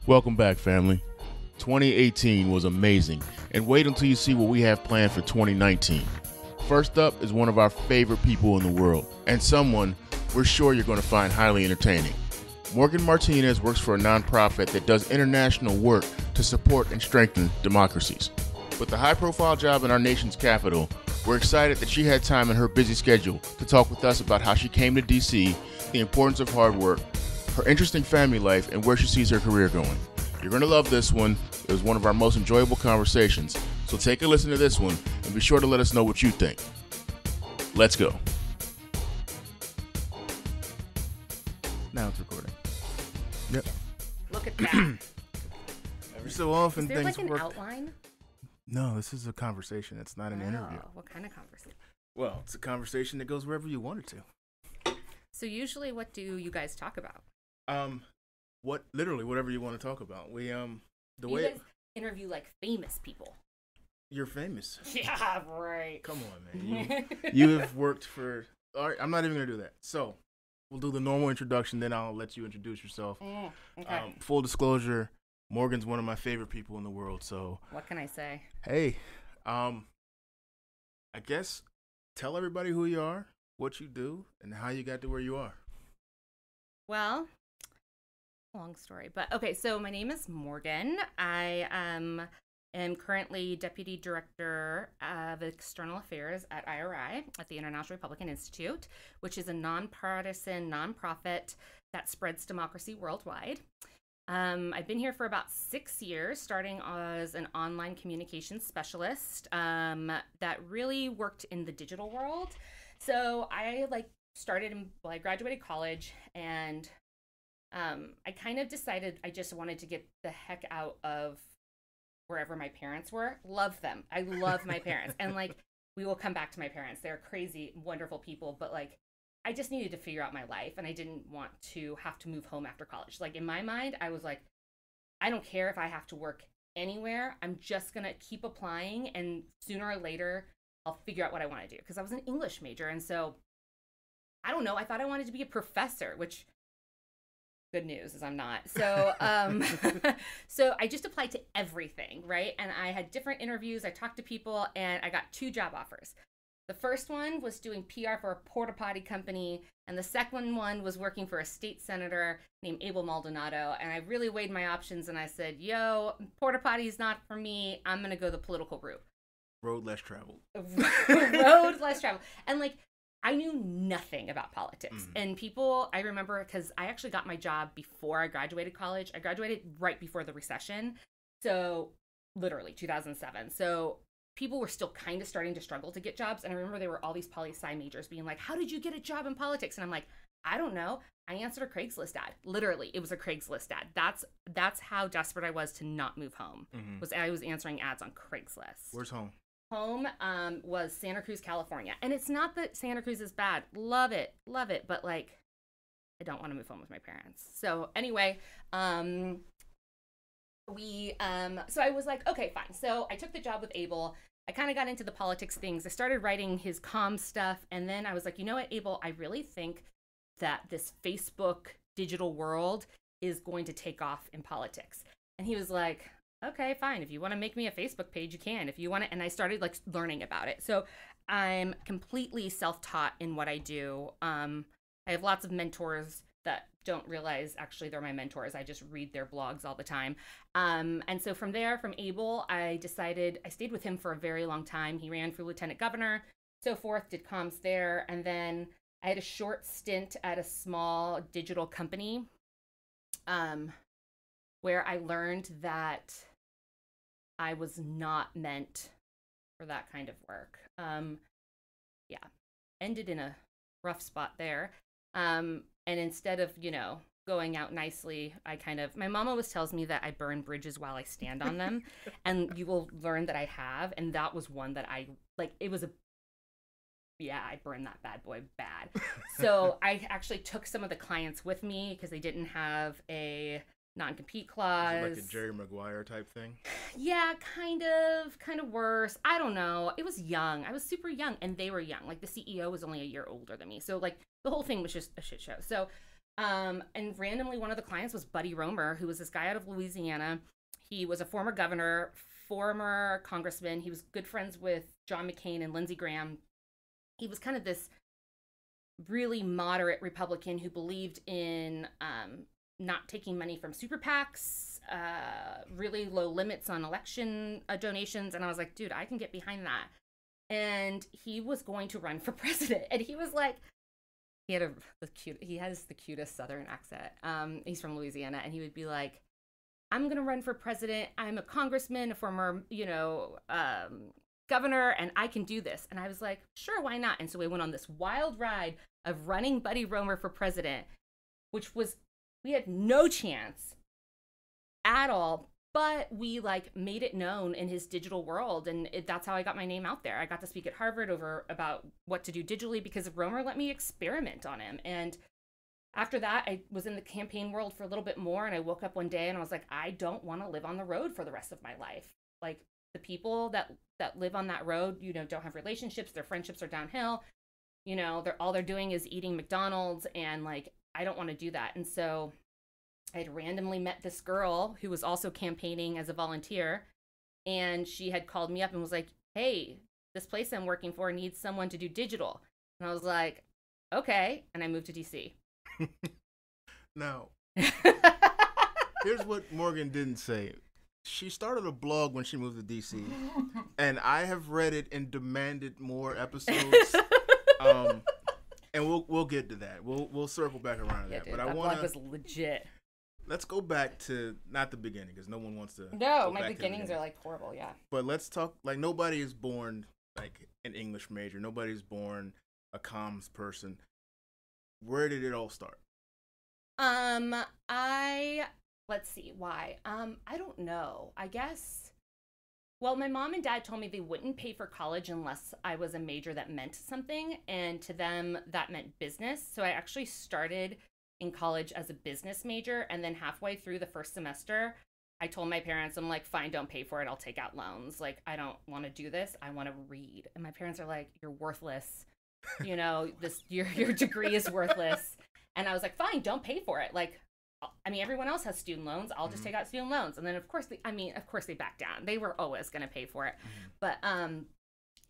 Welcome back, family. 2018 was amazing, and wait until you see what we have planned for 2019. First up is one of our favorite people in the world, and someone we're sure you're going to find highly entertaining. Morgan Martinez works for a nonprofit that does international work to support and strengthen democracies. With the high-profile job in our nation's capital, we're excited that she had time in her busy schedule to talk with us about how she came to DC, the importance of hard work, her interesting family life, and where she sees her career going. You're going to love this one. It was one of our most enjoyable conversations. So take a listen to this one and be sure to let us know what you think. Let's go. Now it's recording. Yep. Look at that. Every so often Is there things like an work. outline? No, this is a conversation. It's not an interview. What kind of conversation? Well, it's a conversation that goes wherever you want it to. So usually what do you guys talk about? Literally whatever you want to talk about. You guys interview like famous people. You're famous. Yeah, right. Come on, man. You have worked for. All right, I'm not even gonna do that. So we'll do the normal introduction, then I'll let you introduce yourself. Okay. Full disclosure, Morgan's one of my favorite people in the world. So What can I say? hey, I guess tell everybody who you are, what you do, and how you got to where you are. Well, long story, but okay. So my name is Morgan. I am currently Deputy Director of External Affairs at IRI, at the International Republican Institute, which is a nonpartisan nonprofit that spreads democracy worldwide. I've been here for about 6 years, starting as an online communications specialist that really worked in the digital world. So I I graduated college, and I kind of decided I just wanted to get the heck out of wherever my parents were. Love them. I love my parents. And we will come back to my parents. They're crazy, wonderful people, but I just needed to figure out my life, and I didn't want to have to move home after college. In my mind, I was like, I don't care if I have to work anywhere. I'm just going to keep applying, and sooner or later, I'll figure out what I want to do. Because I was an English major, and so, I don't know, I thought I wanted to be a professor, which, good news is I'm not. So, so I just applied to everything, right? And I had different interviews. I talked to people, and I got 2 job offers. The first one was doing PR for a porta potty company, and the second one was working for a state senator named Abel Maldonado. And I really weighed my options, and I said, yo, porta potty is not for me. I'm going to go the political route. Road less traveled. Road less traveled. And I knew nothing about politics. And people, I remember, because I actually got my job before I graduated college. I graduated right before the recession. So literally 2007. So people were still kind of starting to struggle to get jobs. And I remember there were all these poli-sci majors being like, how did you get a job in politics? And I'm like, I don't know. I answered a Craigslist ad. Literally, it was a Craigslist ad. That's how desperate I was to not move home. I was answering ads on Craigslist. Where's home? Home was Santa Cruz, California. And it's not that Santa Cruz is bad. Love it. But I don't want to move home with my parents. So anyway, so I was like, okay, fine. So I took the job with Abel. I kind of got into the politics things. I started writing his comm stuff. And then I was like, you know what, Abel, I really think that this Facebook digital world is going to take off in politics. And he was like, okay, fine. If you want to make me a Facebook page, you can. If you want to, and I started learning about it. So I'm completely self-taught in what I do. I have lots of mentors that don't realize actually they're my mentors. I just read their blogs all the time. And so from Abel, I stayed with him for a very long time. He ran for lieutenant governor, so forth, did comms there. And then I had a short stint at a small digital company where I learned that I was not meant for that kind of work. Ended in a rough spot there. And instead of, going out nicely, my mom always tells me that I burn bridges while I stand on them. And you will learn that I have. And that was one that I burned that bad boy bad. So I actually took some of the clients with me because they didn't have a non-compete clause. Is it like a Jerry Maguire type thing? Yeah, kind of worse. I don't know. It was young. I was super young, and they were young. The CEO was only a year older than me. So the whole thing was just a shit show. So And randomly, one of the clients was Buddy Roemer, who was this guy out of Louisiana. He was a former governor, former congressman. He was good friends with John McCain and Lindsey Graham. He was kind of this really moderate Republican who believed in not taking money from super PACs, really low limits on election donations. And I was like, dude, I can get behind that. And he was going to run for president. And he was like, he has the cutest Southern accent. He's from Louisiana. And he would be like, I'm going to run for president. I'm a congressman, a former, governor, and I can do this. And I was like, sure, why not? And so we went on this wild ride of running Buddy Roemer for president, which was, we had no chance at all, but we like made it known in his digital world. And that's how I got my name out there. I got to speak at Harvard about what to do digitally because Roemer let me experiment on him. And after that, I was in the campaign world for a little bit more. And I woke up one day and I was like, I don't want to live on the road for the rest of my life. Like the people that live on that road, don't have relationships. Their friendships are downhill. They're doing is eating McDonald's. And like, I don't want to do that. And so I had randomly met this girl who was also campaigning as a volunteer. And she had called me up and was like, hey, this place I'm working for needs someone to do digital. And I was like, okay. And I moved to DC. Now, here's what Morgan didn't say. She started a blog when she moved to DC, and I have read it and demanded more episodes. And we'll get to that. We'll circle back around to that. Dude, but that blog was legit. Let's go back to not the beginning because no one wants to. No, my beginnings are like horrible. Yeah. But let's talk. Like nobody is born like an English major. Nobody's born a comms person. Where did it all start? Let's see, why? I don't know. I guess, well, my mom and dad told me they wouldn't pay for college unless I was a major that meant something. And to them, that meant business. So I actually started in college as a business major. And then halfway through the first semester, I told my parents, I'm like, fine, don't pay for it. I'll take out loans. Like, I don't want to do this. I want to read. And my parents are like, you're worthless. Your degree is worthless. And I was like, fine, don't pay for it. Like, I mean, everyone else has student loans. I'll just take out student loans. And then of course they backed down. They were always going to pay for it. But, and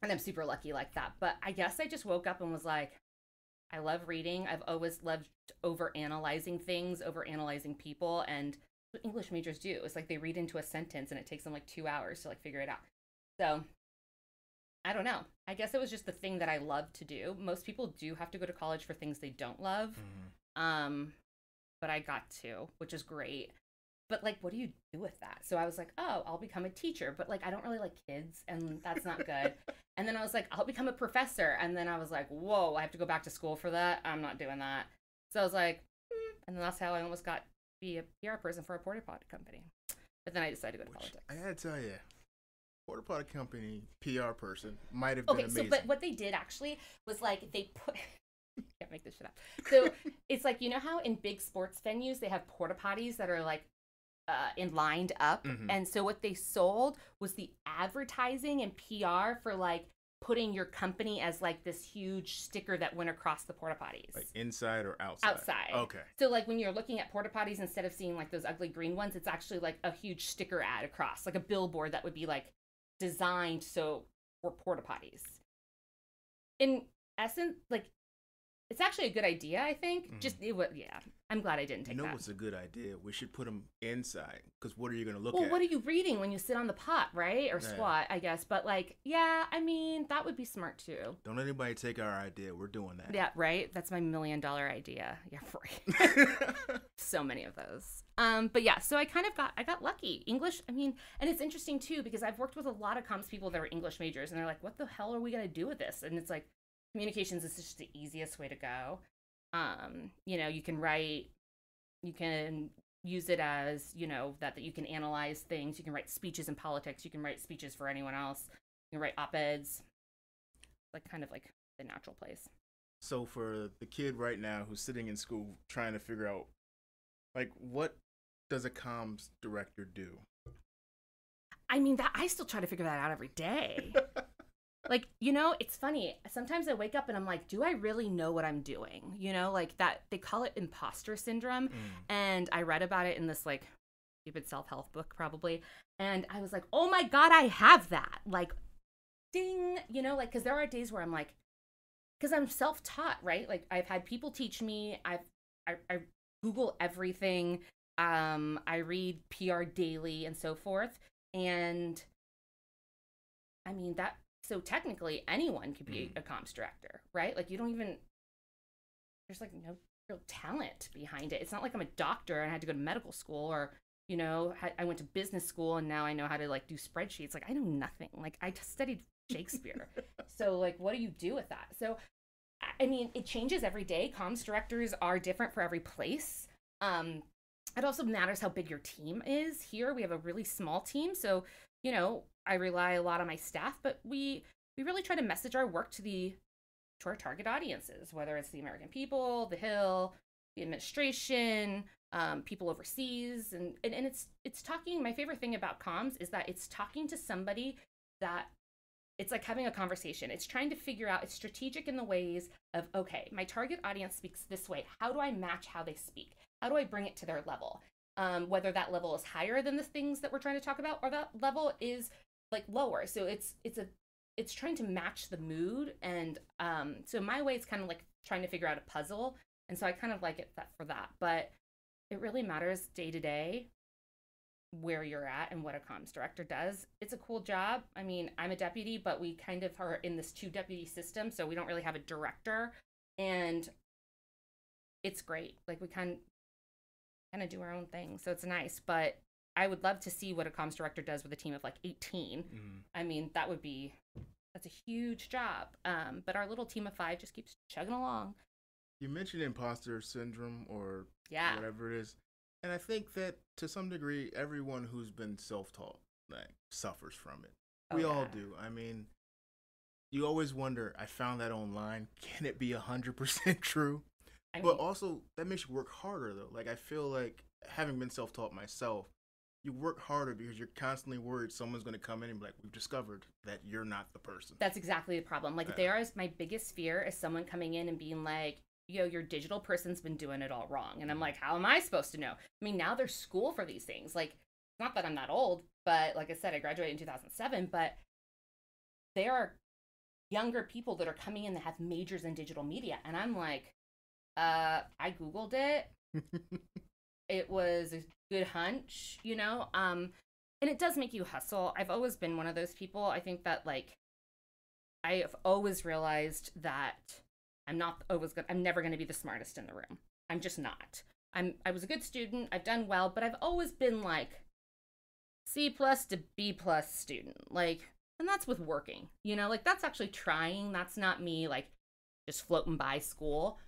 I'm super lucky like that. But I guess I just woke up and was like, I love reading. I've always loved overanalyzing things, overanalyzing people. And what English majors do is like they read into a sentence and it takes them like 2 hours to like figure it out. So I don't know. I guess it was just the thing that I love to do. Most people do have to go to college for things they don't love. But I got to, which is great. But like, what do you do with that? So I was like, oh, I'll become a teacher. But like, I don't really like kids and that's not good. And then I was like, I'll become a professor. And then I was like, whoa, I have to go back to school for that. I'm not doing that. So I was like, and then that's how I almost got to be a PR person for a porta potty company. But then I decided to go to politics. I gotta tell you, porta potty company PR person might have been amazing. But what they did actually was like they put can't make this shit up. So it's like, how in big sports venues they have porta potties that are like lined up, and so what they sold was the advertising and PR for like putting your company as like this huge sticker that went across the porta potties. Like inside or outside? Outside. Okay. So like when you're looking at porta potties, instead of seeing like those ugly green ones, it's actually like a huge sticker ad across, like a billboard that would be like designed so for porta potties. In essence, like it's actually a good idea, I think. I'm glad I didn't take that. What's a good idea? We should put them inside, because what are you going to look at? Well, what are you reading when you sit on the pot, right? Or squat, I guess. But like, I mean, that would be smart too. Don't anybody take our idea. We're doing that. Yeah, right? That's my $1 million idea. Yeah, right. So many of those. But yeah, so I got lucky. English, I mean, and it's interesting too, because I've worked with a lot of comms people that are English majors, and they're like, what the hell are we going to do with this? And it's like, communications is just the easiest way to go. You can write, you can use it as, that you can analyze things. You can write speeches in politics. You can write speeches for anyone else. You can write op-eds. Like kind of like the natural place. So for the kid right now who's sitting in school trying to figure out, like, what does a comms director do? I mean, I still try to figure that out every day. Like, it's funny. Sometimes I wake up and I'm like, do I really know what I'm doing? Like that, they call it imposter syndrome. And I read about it in this like stupid self-help book probably. And I was like, oh my God, I have that. Like, ding, like, cause there are days where I'm like, cause I'm self-taught, right? Like I've had people teach me, I Google everything. I read PR daily and so forth. And I mean so technically anyone could be a comms director, right? Like there's like no real talent behind it. It's not like I'm a doctor and I had to go to medical school or, I went to business school and now I know how to like do spreadsheets. Like I know nothing. Like I just studied Shakespeare. So like, what do you do with that? So, I mean, it changes every day. Comms directors are different for every place. It also matters how big your team is. Here we have a really small team. So, I rely a lot on my staff, but we really try to message our work to our target audiences, whether it's the American people, the Hill, the administration, people overseas. And it's talking, my favorite thing about comms is that it's talking to somebody that it's like having a conversation. It's trying to figure out, it's strategic in the ways of, okay, my target audience speaks this way. How do I match how they speak? How do I bring it to their level? Whether that level is higher than the things that we're trying to talk about or that level is like lower. So it's trying to match the mood. And so my way, it's kind of like trying to figure out a puzzle. And so I kind of like it for that. But it really matters day to day where you're at and what a comms director does. It's a cool job. I mean, I'm a deputy, but we kind of are in this 2-deputy system. So we don't really have a director. And it's great. Like we kind of do our own thing. So it's nice. But I would love to see what a comms director does with a team of like 18. I mean, that's a huge job. But our little team of 5 just keeps chugging along. You mentioned imposter syndrome or Yeah. whatever it is. And I think that to some degree, everyone who's been self-taught suffers from it. We all do. I mean, you always wonder, I found that online. Can it be 100% true? But also, that makes you work harder, though. Like, I feel like, having been self-taught myself, you work harder because you're constantly worried someone's going to come in and be like, we've discovered that you're not the person. That's exactly the problem. Like, my biggest fear is someone coming in and being like, yo, your digital person's been doing it all wrong. And I'm like, how am I supposed to know? I mean, now there's school for these things. Like, not that I'm that old, but like I said, I graduated in 2007, but there are younger people that are coming in that have majors in digital media. And I'm like, I Googled it. It was a good hunch, and it does make you hustle. I've always been one of those people. I think that like, I have always realized that I'm never going to be the smartest in the room. I'm just not. I was a good student. I've done well, but I've always been like C+ to B+ student. Like, and that's with working, like that's actually trying. That's not me like just floating by school.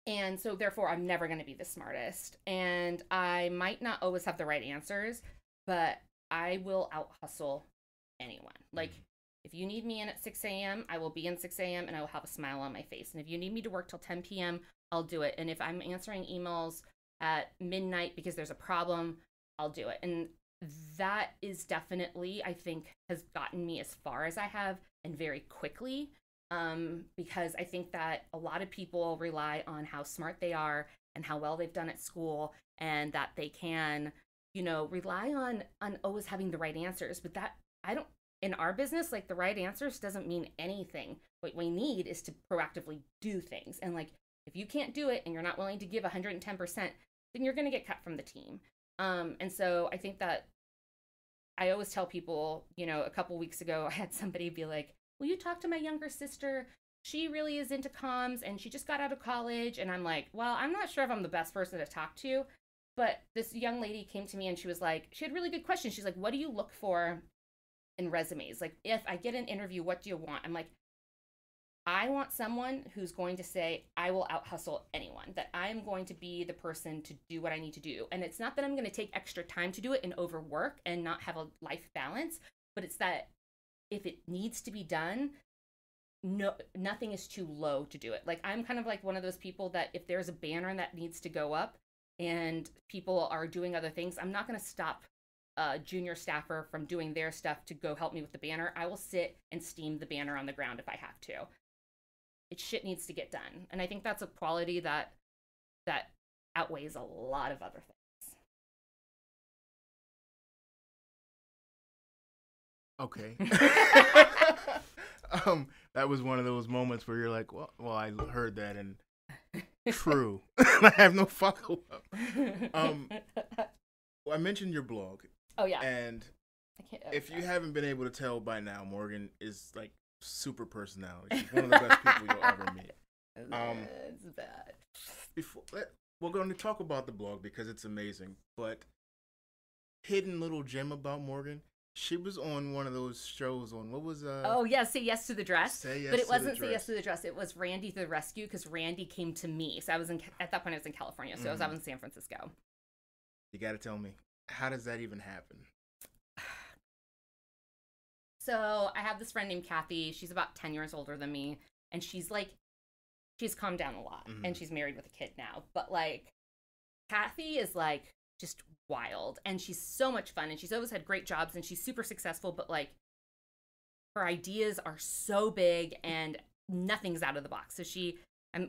And so therefore I'm never going to be the smartest, and I might not always have the right answers, but I will out hustle anyone. Like, if you need me in at 6 a.m., I will be in 6 a.m. and I will have a smile on my face. And if you need me to work till 10 p.m., I'll do it. And if I'm answering emails at midnight because there's a problem, I'll do it. And that is definitely, I think, has gotten me as far as I have, and very quickly, because I think that a lot of people rely on how smart they are and how well they've done at school, and that they can, rely on always having the right answers. But that, in our business, like, the right answers doesn't mean anything. What we need is to proactively do things. And like, if you can't do it and you're not willing to give 110%, then you're going to get cut from the team. And so I think that I always tell people, a couple weeks ago, I had somebody be like, will you talk to my younger sister? She really is into comms and she just got out of college. And I'm like, well, I'm not sure if I'm the best person to talk to. But this young lady came to me and she was like, she had really good questions. She's like, what do you look for in resumes? Like, if I get an interview, what do you want? I'm like, I want someone who's going to say, I will out hustle anyone, that I'm going to be the person to do what I need to do. And it's not that I'm going to take extra time to do it and overwork and not have a life balance, but it's that if it needs to be done, nothing is too low to do it. Like, I'm kind of like one of those people that if there's a banner that needs to go up and people are doing other things, I'm not going to stop a junior staffer from doing their stuff to go help me with the banner, I will sit and steam the banner on the ground if I have to. Shit needs to get done. And I think that's a quality that outweighs a lot of other things. Okay. That was one of those moments where you're like, well, I heard that and true. I have no follow-up. Well, I mentioned your blog. Oh, yeah. And if you haven't been able to tell by now, Morgan is like super personality. She's one of the best people you'll ever meet. It's bad. We're going to talk about the blog because it's amazing, but hidden little gem about Morgan, she was on one of those shows on, what was oh yeah, Say Yes to the Dress. Say Yes but it to wasn't the Dress. Say Yes to the Dress. It was Randy to the Rescue, because Randy came to me. So I was at that point I was in California, so I was out in San Francisco. You got to tell me, how does that even happen? So I have this friend named Kathy. She's about 10 years older than me, and she's calmed down a lot, and she's married with a kid now. But like, Kathy is like just wild, and she's so much fun, and she's always had great jobs, and she's super successful, but like, her ideas are so big and nothing's out of the box. So she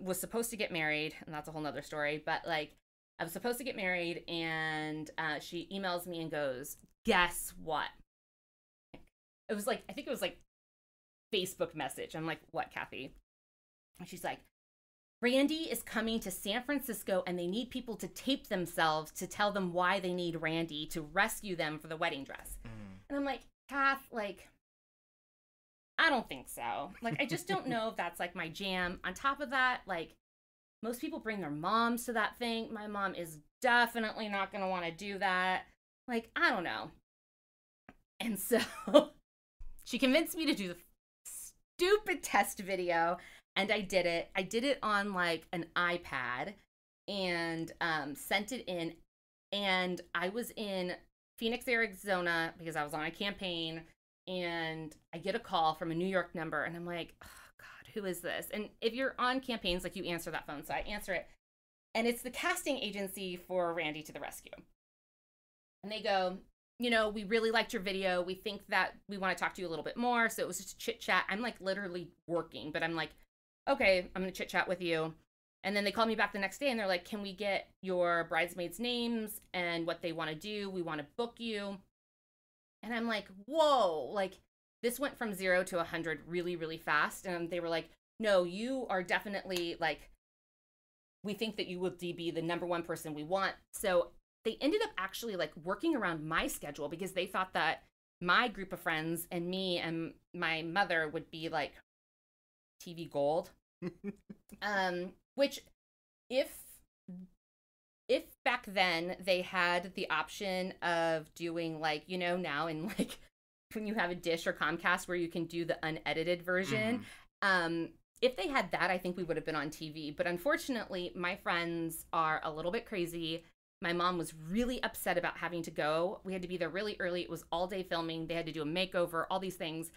was supposed to get married, and that's a whole nother story, but like, I was supposed to get married, and she emails me and goes, guess what? It was like, I think it was like Facebook message. I'm like, what, Kathy? And she's like, Randy is coming to San Francisco, and they need people to tape themselves to tell them why they need Randy to rescue them for the wedding dress. And I'm like, Kath, like, I don't think so. Like, I just don't know if that's like my jam. On top of that, like, most people bring their moms to that thing. My mom is definitely not going to want to do that. Like, I don't know. And so she convinced me to do the stupid test video, and I did it. I did it on like an iPad and sent it in. And I was in Phoenix, Arizona, because I was on a campaign, and I get a call from a New York number, and I'm like, oh, God, who is this? And if you're on campaigns, like, you answer that phone. So I answer it, and it's the casting agency for Randy to the Rescue. And they go, you know, we really liked your video. We think that we want to talk to you a little bit more. So it was just a chit chat. I'm like literally working, but I'm like, okay, I'm going to chit chat with you. And then they call me back the next day, and they're like, can we get your bridesmaids' names and what they want to do? We want to book you. And I'm like, whoa, like, this went from 0 to 100 really, really fast. And they were like, no, you are definitely, like, we think that you will be the number one person we want. So they ended up actually, like, working around my schedule, because they thought that my group of friends and me and my mother would be, like, TV gold. Which, if back then they had the option of doing, like, you know, now in, like, when you have a Dish or Comcast where you can do the unedited version, if they had that, I think we would have been on TV. But unfortunately, my friends are a little bit crazy. My mom was really upset about having to go. We had to be there really early. It was all day filming. They had to do a makeover, all these things.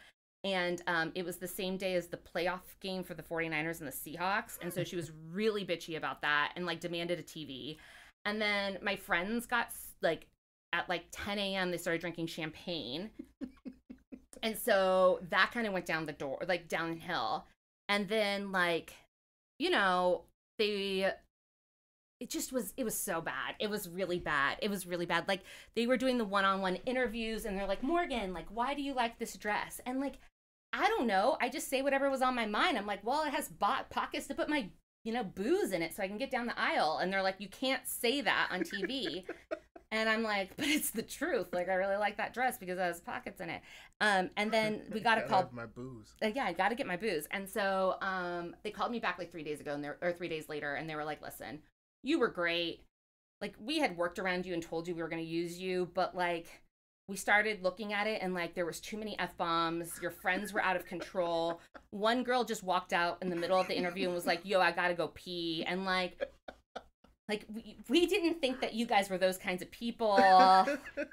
And it was the same day as the playoff game for the 49ers and the Seahawks. And so she was really bitchy about that and, like, demanded a TV. And then my friends got, like, at like 10 a.m., they started drinking champagne. And so that kind of went down the door, like, downhill. And then, like, you know, it was so bad. It was really bad. It was really bad. Like, they were doing the one-on-one interviews, and they're like, Morgan, like, why do you like this dress? And, like, I don't know. I just say whatever was on my mind. I'm like, well, it has pockets to put my, you know, booze in it so I can get down the aisle. And they're like, you can't say that on TV. And I'm like, but it's the truth. Like, I really like that dress because it has pockets in it. And then we got a call. My booze. Yeah, I got to get my booze. And so they called me back like 3 days ago, or 3 days later, and they were like, listen, you were great. Like, we had worked around you and told you we were going to use you, but, like, we started looking at it, and, like, there was too many F-bombs. Your friends were out of control. One girl just walked out in the middle of the interview and was like, yo, I got to go pee. And, like we didn't think that you guys were those kinds of people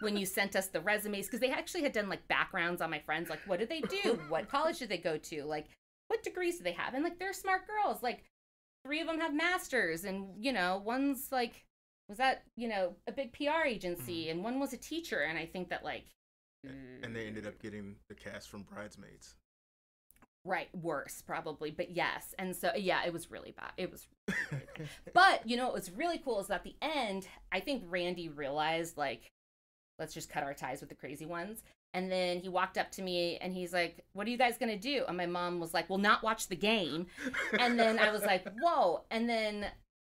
when you sent us the resumes, because they actually had done, like, backgrounds on my friends. Like, what did they do? What college did they go to? Like, what degrees do they have? And, like, they're smart girls. Like, 3 of them have masters, and, you know, one's, like, was at, a big PR agency, and one was a teacher, and I think that, like... And they ended up getting the cast from Bridesmaids. Right, worse, probably, but yes. And so, yeah, it was really bad. It was really bad. But, what was really cool is at the end, I think Randy realized, like, let's just cut our ties with the crazy ones. And then he walked up to me and he's like, what are you guys going to do? And my mom was like, well, not watch the game. And then I was like, whoa. And then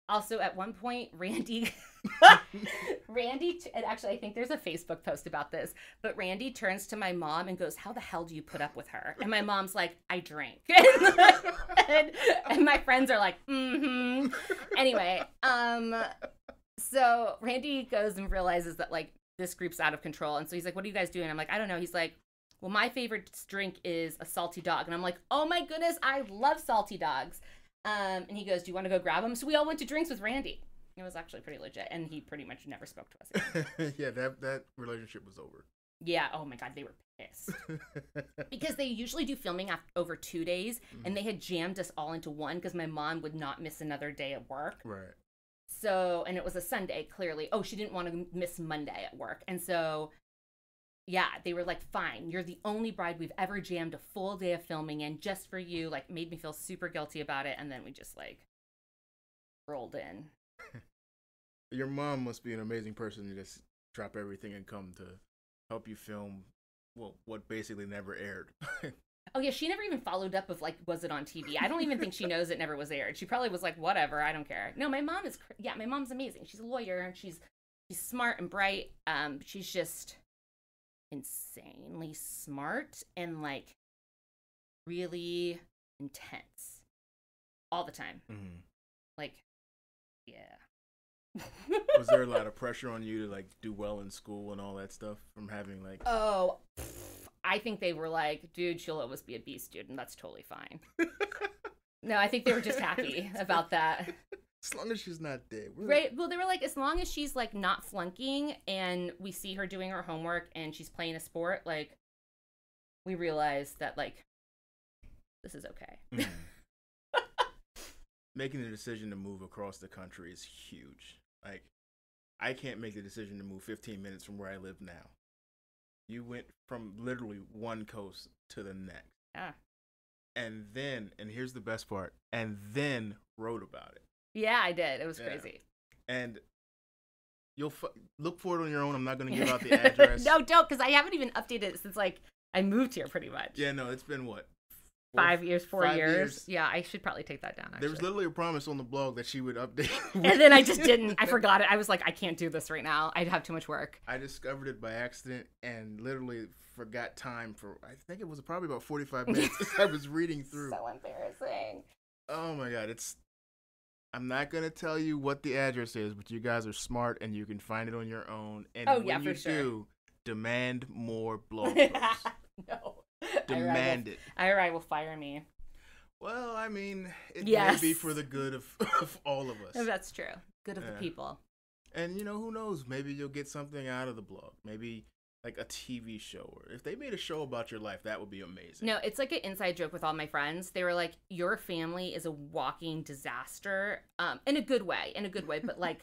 also at one point, Randy, and actually I think there's a Facebook post about this, but Randy turns to my mom and goes, how the hell do you put up with her? And my mom's like, I drink. and my friends are like, mm-hmm. Anyway, so Randy goes and realizes that, like, this group's out of control. And so he's like, what are you guys doing? I'm like, I don't know. He's like, well, my favorite drink is a salty dog. And I'm like, oh my goodness, I love salty dogs. And he goes, do you want to go grab them? So we all went to drinks with Randy. It was actually pretty legit. And he pretty much never spoke to us again. Yeah, that relationship was over. Yeah. Oh my God, they were pissed. Because they usually do filming over 2 days. And they had jammed us all into one because my mom would not miss another day at work. Right. So, and it was a Sunday, clearly. Oh, she didn't want to miss Monday at work. And so, yeah, they were like, fine, you're the only bride we've ever jammed a full day of filming in just for you. Like, made me feel super guilty about it. And then we just, like, rolled in. Your mom must be an amazing person to just drop everything and come to help you film, well, what basically never aired. Oh, yeah, she never even followed up of, like, was it on TV? I don't even think she knows it never was aired. She probably was like, whatever, I don't care. No, my mom is, my mom's amazing. She's a lawyer, and she's smart and bright. She's just insanely smart and, like, really intense all the time. Mm-hmm. Like, yeah. Was there a lot of pressure on you to, like, do well in school and all that stuff from having, like... Oh, I think they were like, dude, she'll always be a B student. That's totally fine. No, I think they were just happy about that. As long as she's not dead. Right. Well, they were like, as long as she's, like, not flunking and we see her doing her homework and she's playing a sport, like, we realize that, like, this is okay. Mm. Making the decision to move across the country is huge. Like, I can't make the decision to move 15 minutes from where I live now. You went from literally one coast to the next. Yeah. And then, and here's the best part, and then wrote about it. Yeah, I did. It was crazy. And you'll look for it on your own. I'm not going to give out the address. No, don't, because I haven't even updated it since, like, I moved here pretty much. Yeah, no, it's been what? 5 years, 4 years. Yeah, I should probably take that down, actually. There was literally a promise on the blog that she would update. And then I just didn't. I forgot it. I was like, I can't do this right now. I'd have too much work. I discovered it by accident and literally forgot time for, I think it was probably about 45 minutes. I was reading through. So embarrassing. Oh my God. I'm not going to tell you what the address is, but you guys are smart and you can find it on your own. And when you do, demand more blog posts. No. Demand it. IRI will fire me. Well, I mean, it may be for the good of all of us. That's true. Good of the people. And, who knows? Maybe you'll get something out of the blog. Maybe like a TV show. Or if they made a show about your life, that would be amazing. No, it's like an inside joke with all my friends. They were like, your family is a walking disaster. In a good way. But, like,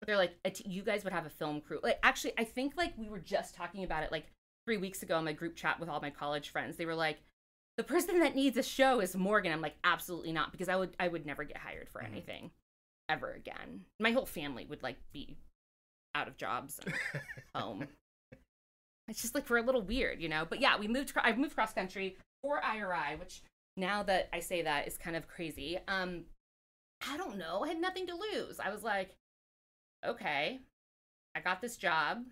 they're like, you guys would have a film crew. Like, actually, I think, like, we were just talking about it, like, 3 weeks ago in my group chat with all my college friends. They were like, the person that needs a show is Morgan. I'm like, absolutely not, because I would never get hired for anything ever again. My whole family would, like, be out of jobs and home. It's just, like, we're a little weird, but yeah, I moved cross country for IRI, which now that I say that is kind of crazy. I don't know. I had nothing to lose. I was like, okay, I got this job.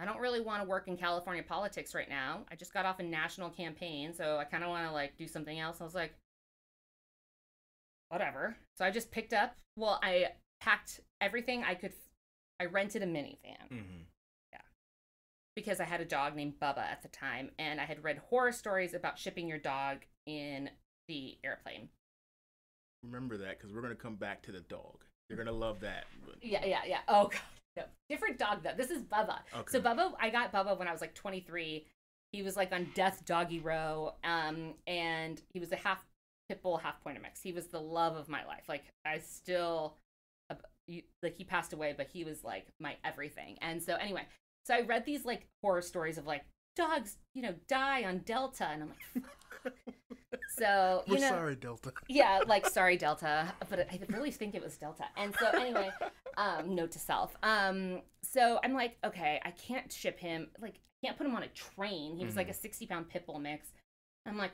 I don't really want to work in California politics right now. I just got off a national campaign, so I kind of want to, like, do something else. I was like, whatever. So I just picked up, I packed everything I could. I rented a minivan. Mm-hmm. Yeah. Because I had a dog named Bubba at the time, and I had read horror stories about shipping your dog in the airplane. Remember that, because we're going to come back to the dog. You're going to love that. Yeah. Oh, God. No, different dog, though. This is Bubba. Okay. So I got Bubba when I was, like, 23. He was, like, on death doggy row, and he was a half pit bull, half pointer mix. He was the love of my life. Like, I still, like he passed away, but he was like my everything. And so anyway, so I read these like horror stories of like dogs, you know, die on Delta, and I'm like, fuck. So We're sorry, Delta. Yeah, like sorry, Delta, but I really think it was Delta. And so anyway, note to self. So I'm like, okay, I can't ship him. Like, I can't put him on a train. He was like a 60-pound pit bull mix. I'm like,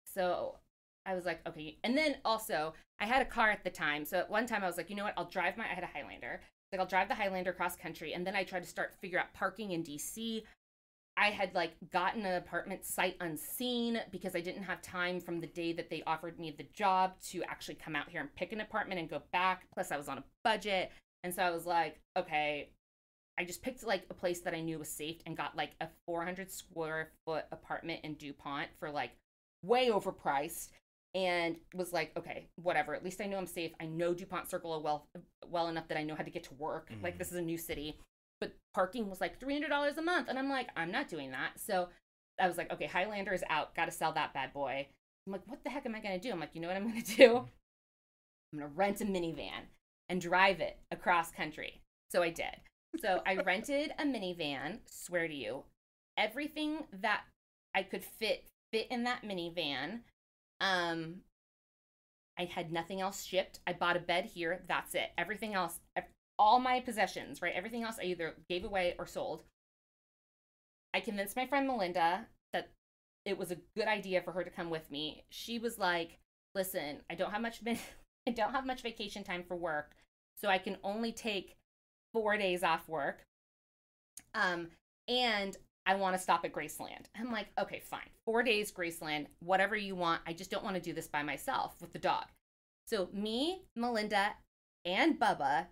so I was like, okay. And then also, I had a car at the time. So at one time, I was like, you know what? I had a Highlander. Like, I'll drive the Highlander cross country. And then I tried to figure out parking in DC. I had like gotten an apartment sight unseen because I didn't have time from the day that they offered me the job to actually come out here and pick an apartment and go back. Plus I was on a budget. And so I was like, okay, I just picked like a place that I knew was safe and got like a 400 square foot apartment in DuPont for like way overpriced, and was like, okay, whatever. At least I know I'm safe. I know DuPont Circle well enough that I know how to get to work. Like, this is a new city. But parking was like $300 a month. And I'm like, I'm not doing that. So I was like, okay, Highlander is out. Got to sell that bad boy. I'm like, what the heck am I going to do? I'm like, you know what I'm going to do? I'm going to rent a minivan and drive it across country. So I did. So I rented a minivan, swear to you, everything that I could fit in that minivan. I had nothing else shipped. I bought a bed here. That's it. Everything else, all my possessions, right? Everything else I either gave away or sold. I convinced my friend Melinda that it was a good idea for her to come with me. She was like, listen, I don't have much vacation time for work, so I can only take 4 days off work. And I want to stop at Graceland. I'm like, okay, fine. 4 days, Graceland, whatever you want. I just don't want to do this by myself with the dog. So me, Melinda, and Bubba,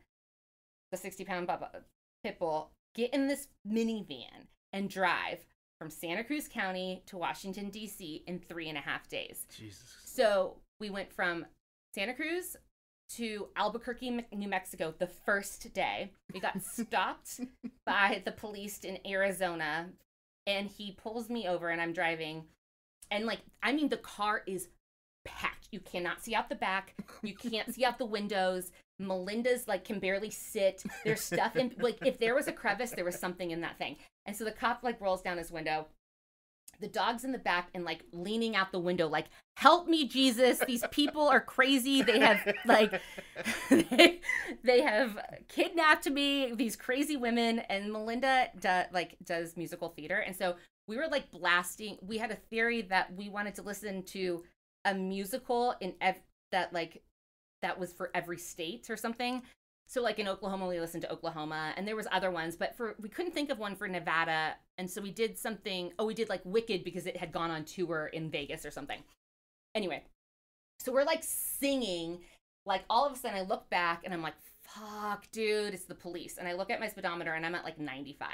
the 60-pound Bubba pit bull, get in this minivan and drive from Santa Cruz County to Washington, D.C. in 3.5 days. Jesus. So we went from Santa Cruz to Albuquerque, New Mexico the first day. We got stopped by the police in Arizona, and he pulls me over, and I'm driving. And like, I mean, the car is packed. You cannot see out the back. You can't see out the windows. Melinda's like can barely sit. There's stuff in, like, if there was a crevice, there was something in that thing. And so the cop like rolls down his window. The dog's in the back and like leaning out the window, like, help me, Jesus. These people are crazy. They have like, they have kidnapped me, these crazy women. And Melinda does musical theater. And so we were like blasting. We had a theory that we wanted to listen to a musical that was for every state or something. So like in Oklahoma, we listened to Oklahoma, and there was other ones, but we couldn't think of one for Nevada. And so we did something. Oh, we did like Wicked because it had gone on tour in Vegas or something. Anyway, so we're like singing, like all of a sudden I look back and I'm like, fuck, dude, it's the police. And I look at my speedometer and I'm at like 95.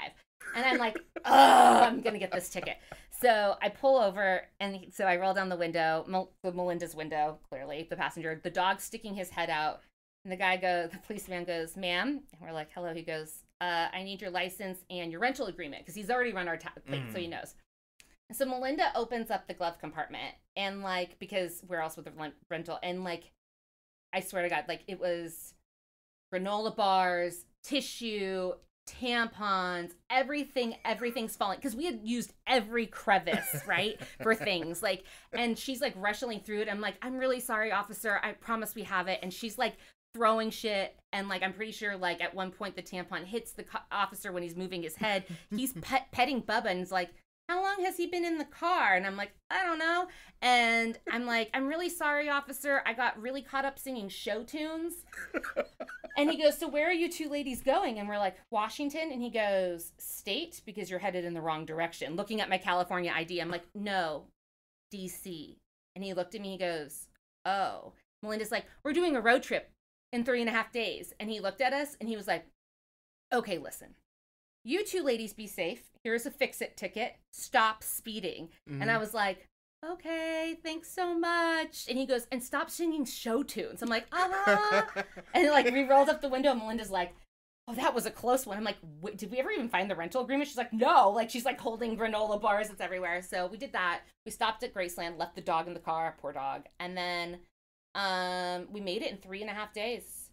And I'm like, oh, I'm going to get this ticket. So I pull over, and so I roll down the window, Melinda's window, clearly, the passenger, the dog sticking his head out. And the policeman goes, ma'am. And we're like, hello. He goes, I need your license and your rental agreement, because he's already run our plate, so he knows. And so Melinda opens up the glove compartment, and like, because where else with the rental? And like, I swear to God, like, it was granola bars, tissue, tampons, everything's falling, because we had used every crevice, right, for things, like, and she's like rushing through it. I'm like, I'm really sorry, officer, I promise we have it. And she's like throwing shit, and like, I'm pretty sure like at one point the tampon hits the officer when he's moving his head. He's petting Bubba, and he's like, how long has he been in the car? And I'm like, I don't know. And I'm like, I'm really sorry, officer. I got really caught up singing show tunes. And he goes, so where are you two ladies going? And we're like, Washington. And he goes, state, because you're headed in the wrong direction. Looking at my California ID, I'm like, no, DC. And he looked at me, he goes, oh. Melinda's like, we're doing a road trip in 3.5 days. And he looked at us and he was like, okay, listen. You two ladies be safe. Here's a fix-it ticket. Stop speeding. Mm-hmm. And I was like, okay, thanks so much. And he goes, and stop singing show tunes. I'm like, And like, we rolled up the window, and Melinda's like, oh, that was a close one. I'm like, did we ever even find the rental agreement? She's like, no. Like, she's like holding granola bars. It's everywhere. So we did that. We stopped at Graceland, left the dog in the car, poor dog. And then we made it in 3.5 days.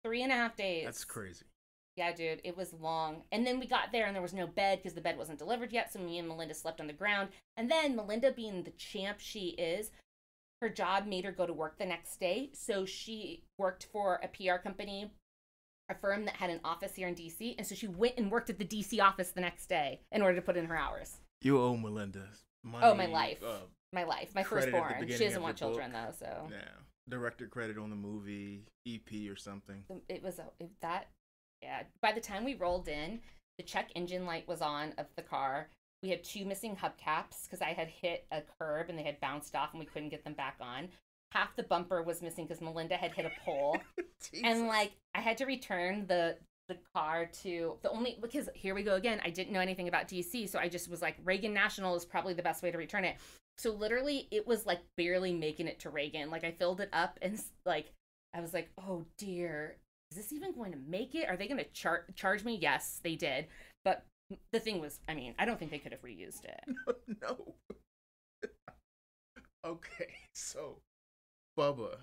3.5 days. That's crazy. Yeah, dude, it was long. And then we got there and there was no bed because the bed wasn't delivered yet. So me and Melinda slept on the ground. And then Melinda, being the champ she is, her job made her go to work the next day. So she worked for a PR company, a firm that had an office here in DC. And so she went and worked at the DC office the next day in order to put in her hours. You owe Melinda money. Oh, my life. My life. My credit firstborn. She doesn't want children, though, so. Yeah. Director credit on the movie, EP or something. It was that. Yeah. By the time we rolled in, the check engine light was on of the car. We had 2 missing hubcaps because I had hit a curb and they had bounced off and we couldn't get them back on. Half the bumper was missing because Melinda had hit a pole. And like I had to return the car to because here we go again. I didn't know anything about DC, so I just was like, Reagan National is probably the best way to return it. So literally it was like barely making it to Reagan. Like I filled it up and like I was like, oh dear, is this even going to make it? Are they going to charge me? Yes, they did. But the thing was, I mean, I don't think they could have reused it. No. Okay, so Bubba.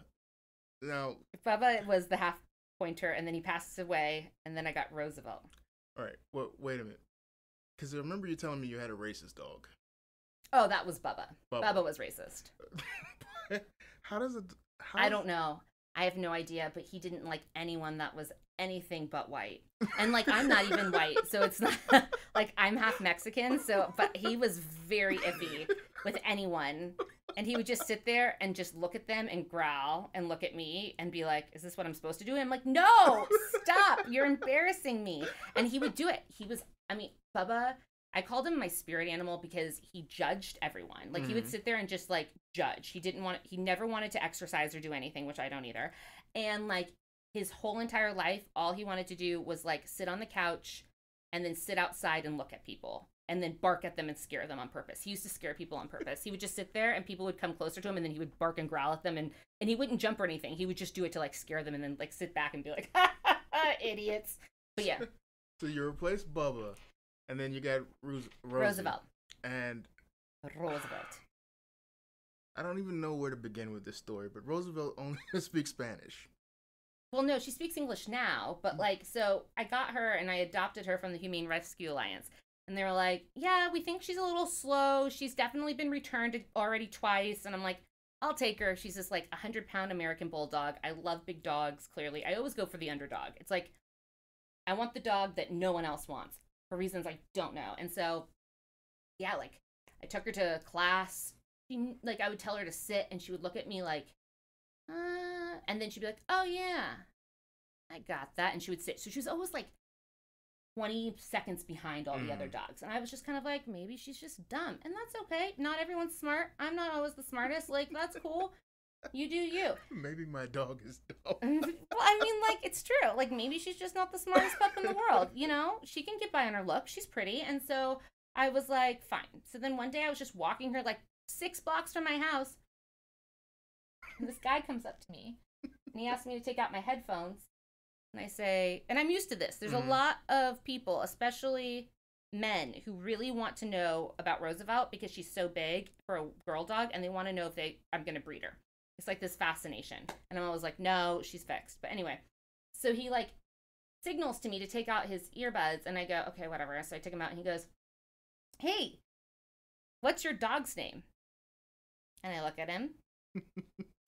Now Bubba was the half pointer, and then he passes away, and then I got Roosevelt. All right, well, wait a minute. Because I remember you telling me you had a racist dog. Oh, that was Bubba. Bubba was racist. How does it... I don't know. I have no idea, but he didn't like anyone that was anything but white. And like I'm not even white, so it's not like I'm half Mexican, so but he was very iffy with anyone. And he would just sit there and just look at them and growl and look at me and be like, is this what I'm supposed to do? And I'm like, no, stop. You're embarrassing me. And he would do it. Bubba, I called him my spirit animal because he judged everyone. Like he would sit there and just like judge. He never wanted to exercise or do anything, which I don't either. And like his whole entire life, all he wanted to do was like sit on the couch and then sit outside and look at people and then bark at them and scare them on purpose. He used to scare people on purpose. He would just sit there and people would come closer to him and then he would bark and growl at them and he wouldn't jump or anything. He would just do it to like scare them and then like sit back and be like, ha ha ha, idiots. But yeah. So you replaced Bubba and then you got Roosevelt. And Roosevelt. I don't even know where to begin with this story, but Roosevelt only speaks Spanish. Well, no, she speaks English now, but like, so I got her and I adopted her from the Humane Rescue Alliance. And they were like, yeah, we think she's a little slow. She's definitely been returned already twice. And I'm like, I'll take her. She's this like 100-pound American bulldog. I love big dogs, clearly. I always go for the underdog. It's like, I want the dog that no one else wants for reasons I don't know. And so, yeah, like I took her to class. I would tell her to sit and she would look at me like, and then she'd be like, oh yeah, I got that. And she would sit. So she was always like 20 seconds behind all the other dogs. And I was just kind of like, maybe she's just dumb. And that's okay. Not everyone's smart. I'm not always the smartest. Like, that's cool. You do you. Maybe my dog is dumb. Well, I mean, like, it's true. Like, maybe she's just not the smartest pup in the world. You know, she can get by on her look. She's pretty. And so I was like, fine. So then one day I was just walking her like 6 blocks from my house. And this guy comes up to me and he asked me to take out my headphones. And I say, and I'm used to this. There's a lot of people, especially men, who really want to know about Roosevelt because she's so big for a girl dog. And they want to know if I'm going to breed her. It's like this fascination. And I'm always like, no, she's fixed. But anyway, so he like signals to me to take out his earbuds. And I go, okay, whatever. So I take him out and he goes, hey, what's your dog's name? And I look at him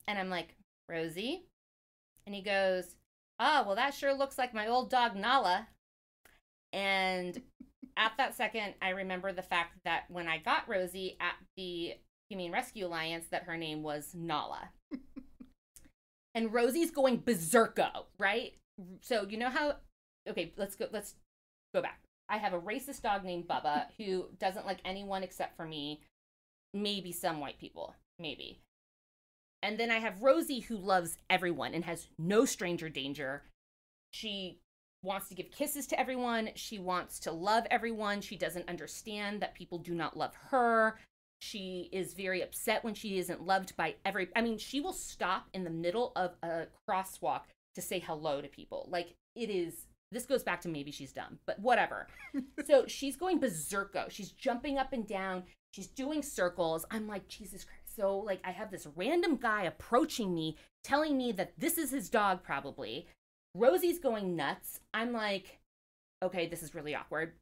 and I'm like, Rosie. And he goes, oh, well, that sure looks like my old dog, Nala. And at that second, I remember the fact that when I got Rosie at the Humane Rescue Alliance, that her name was Nala. And Rosie's going berserko, right? So you know how, okay, let's go back. I have a racist dog named Bubba who doesn't like anyone except for me, maybe some white people, maybe. And then I have Rosie who loves everyone and has no stranger danger. She wants to give kisses to everyone. She wants to love everyone. She doesn't understand that people do not love her. She is very upset when she isn't loved by she will stop in the middle of a crosswalk to say hello to people. Like, this goes back to maybe she's dumb, but whatever. So she's going berserko. She's jumping up and down. She's doing circles. I'm like, Jesus Christ. So, like, I have this random guy approaching me, telling me that this is his dog, probably. Rosie's going nuts. I'm like, okay, this is really awkward.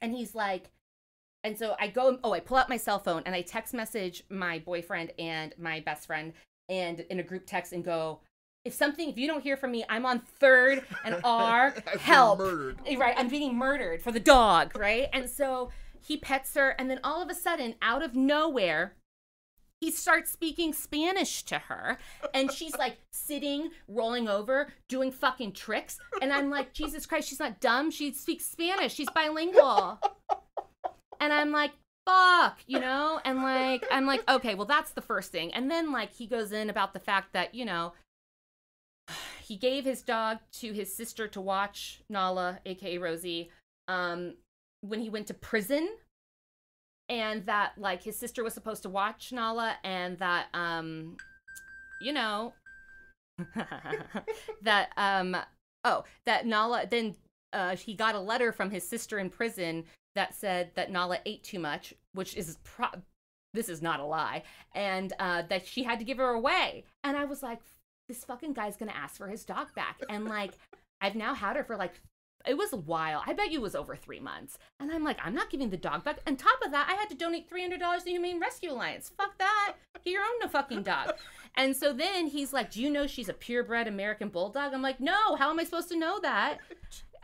And he's like, and so I pull out my cell phone and I text message my boyfriend and my best friend and in a group text and go, if you don't hear from me, I'm on 3rd and R, help. Murdered. Right, I'm being murdered for the dog, right? And so he pets her, and then all of a sudden, out of nowhere, he starts speaking Spanish to her, and she's like sitting, rolling over, doing fucking tricks, and I'm like, Jesus Christ, she's not dumb, she speaks Spanish, she's bilingual. And I'm like, fuck, you know? And like, I'm like, okay, well, that's the first thing. And then like, he goes in about the fact that, you know, he gave his dog to his sister to watch, Nala, aka Rosie, when he went to prison, and that like his sister was supposed to watch Nala, and that you know that that Nala then he got a letter from his sister in prison that said that Nala ate too much, which is this is not a lie, and that she had to give her away. And I was like, this fucking guy's gonna ask for his dog back. And like, I've now had her for like, it was a while. I bet you it was over 3 months. And I'm like, I'm not giving the dog back. On top of that, I had to donate $300 to the Humane Rescue Alliance. Fuck that. Get your own fucking dog. And so then he's like, do you know she's a purebred American Bulldog? I'm like, no, how am I supposed to know that?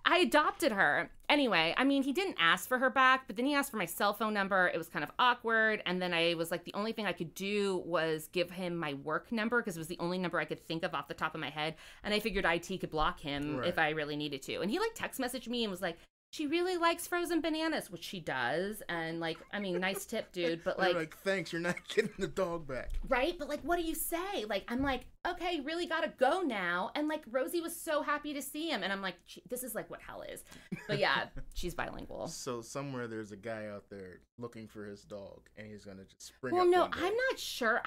I adopted her. Anyway, I mean, he didn't ask for her back, but then he asked for my cell phone number. It was kind of awkward. And then I was like, the only thing I could do was give him my work number because it was the only number I could think of off the top of my head. And I figured IT could block him if I really needed to. And he like text messaged me and was like, she really likes frozen bananas, which she does. And like, I mean, nice tip, dude. But like, thanks, you're not getting the dog back. Right? But like, what do you say? Like, I'm like, okay, really gotta go now. And like, Rosie was so happy to see him. And I'm like, this is like what hell is. But yeah, she's bilingual. So somewhere there's a guy out there looking for his dog, and he's gonna just spring Well, up no, one day. I'm not sure.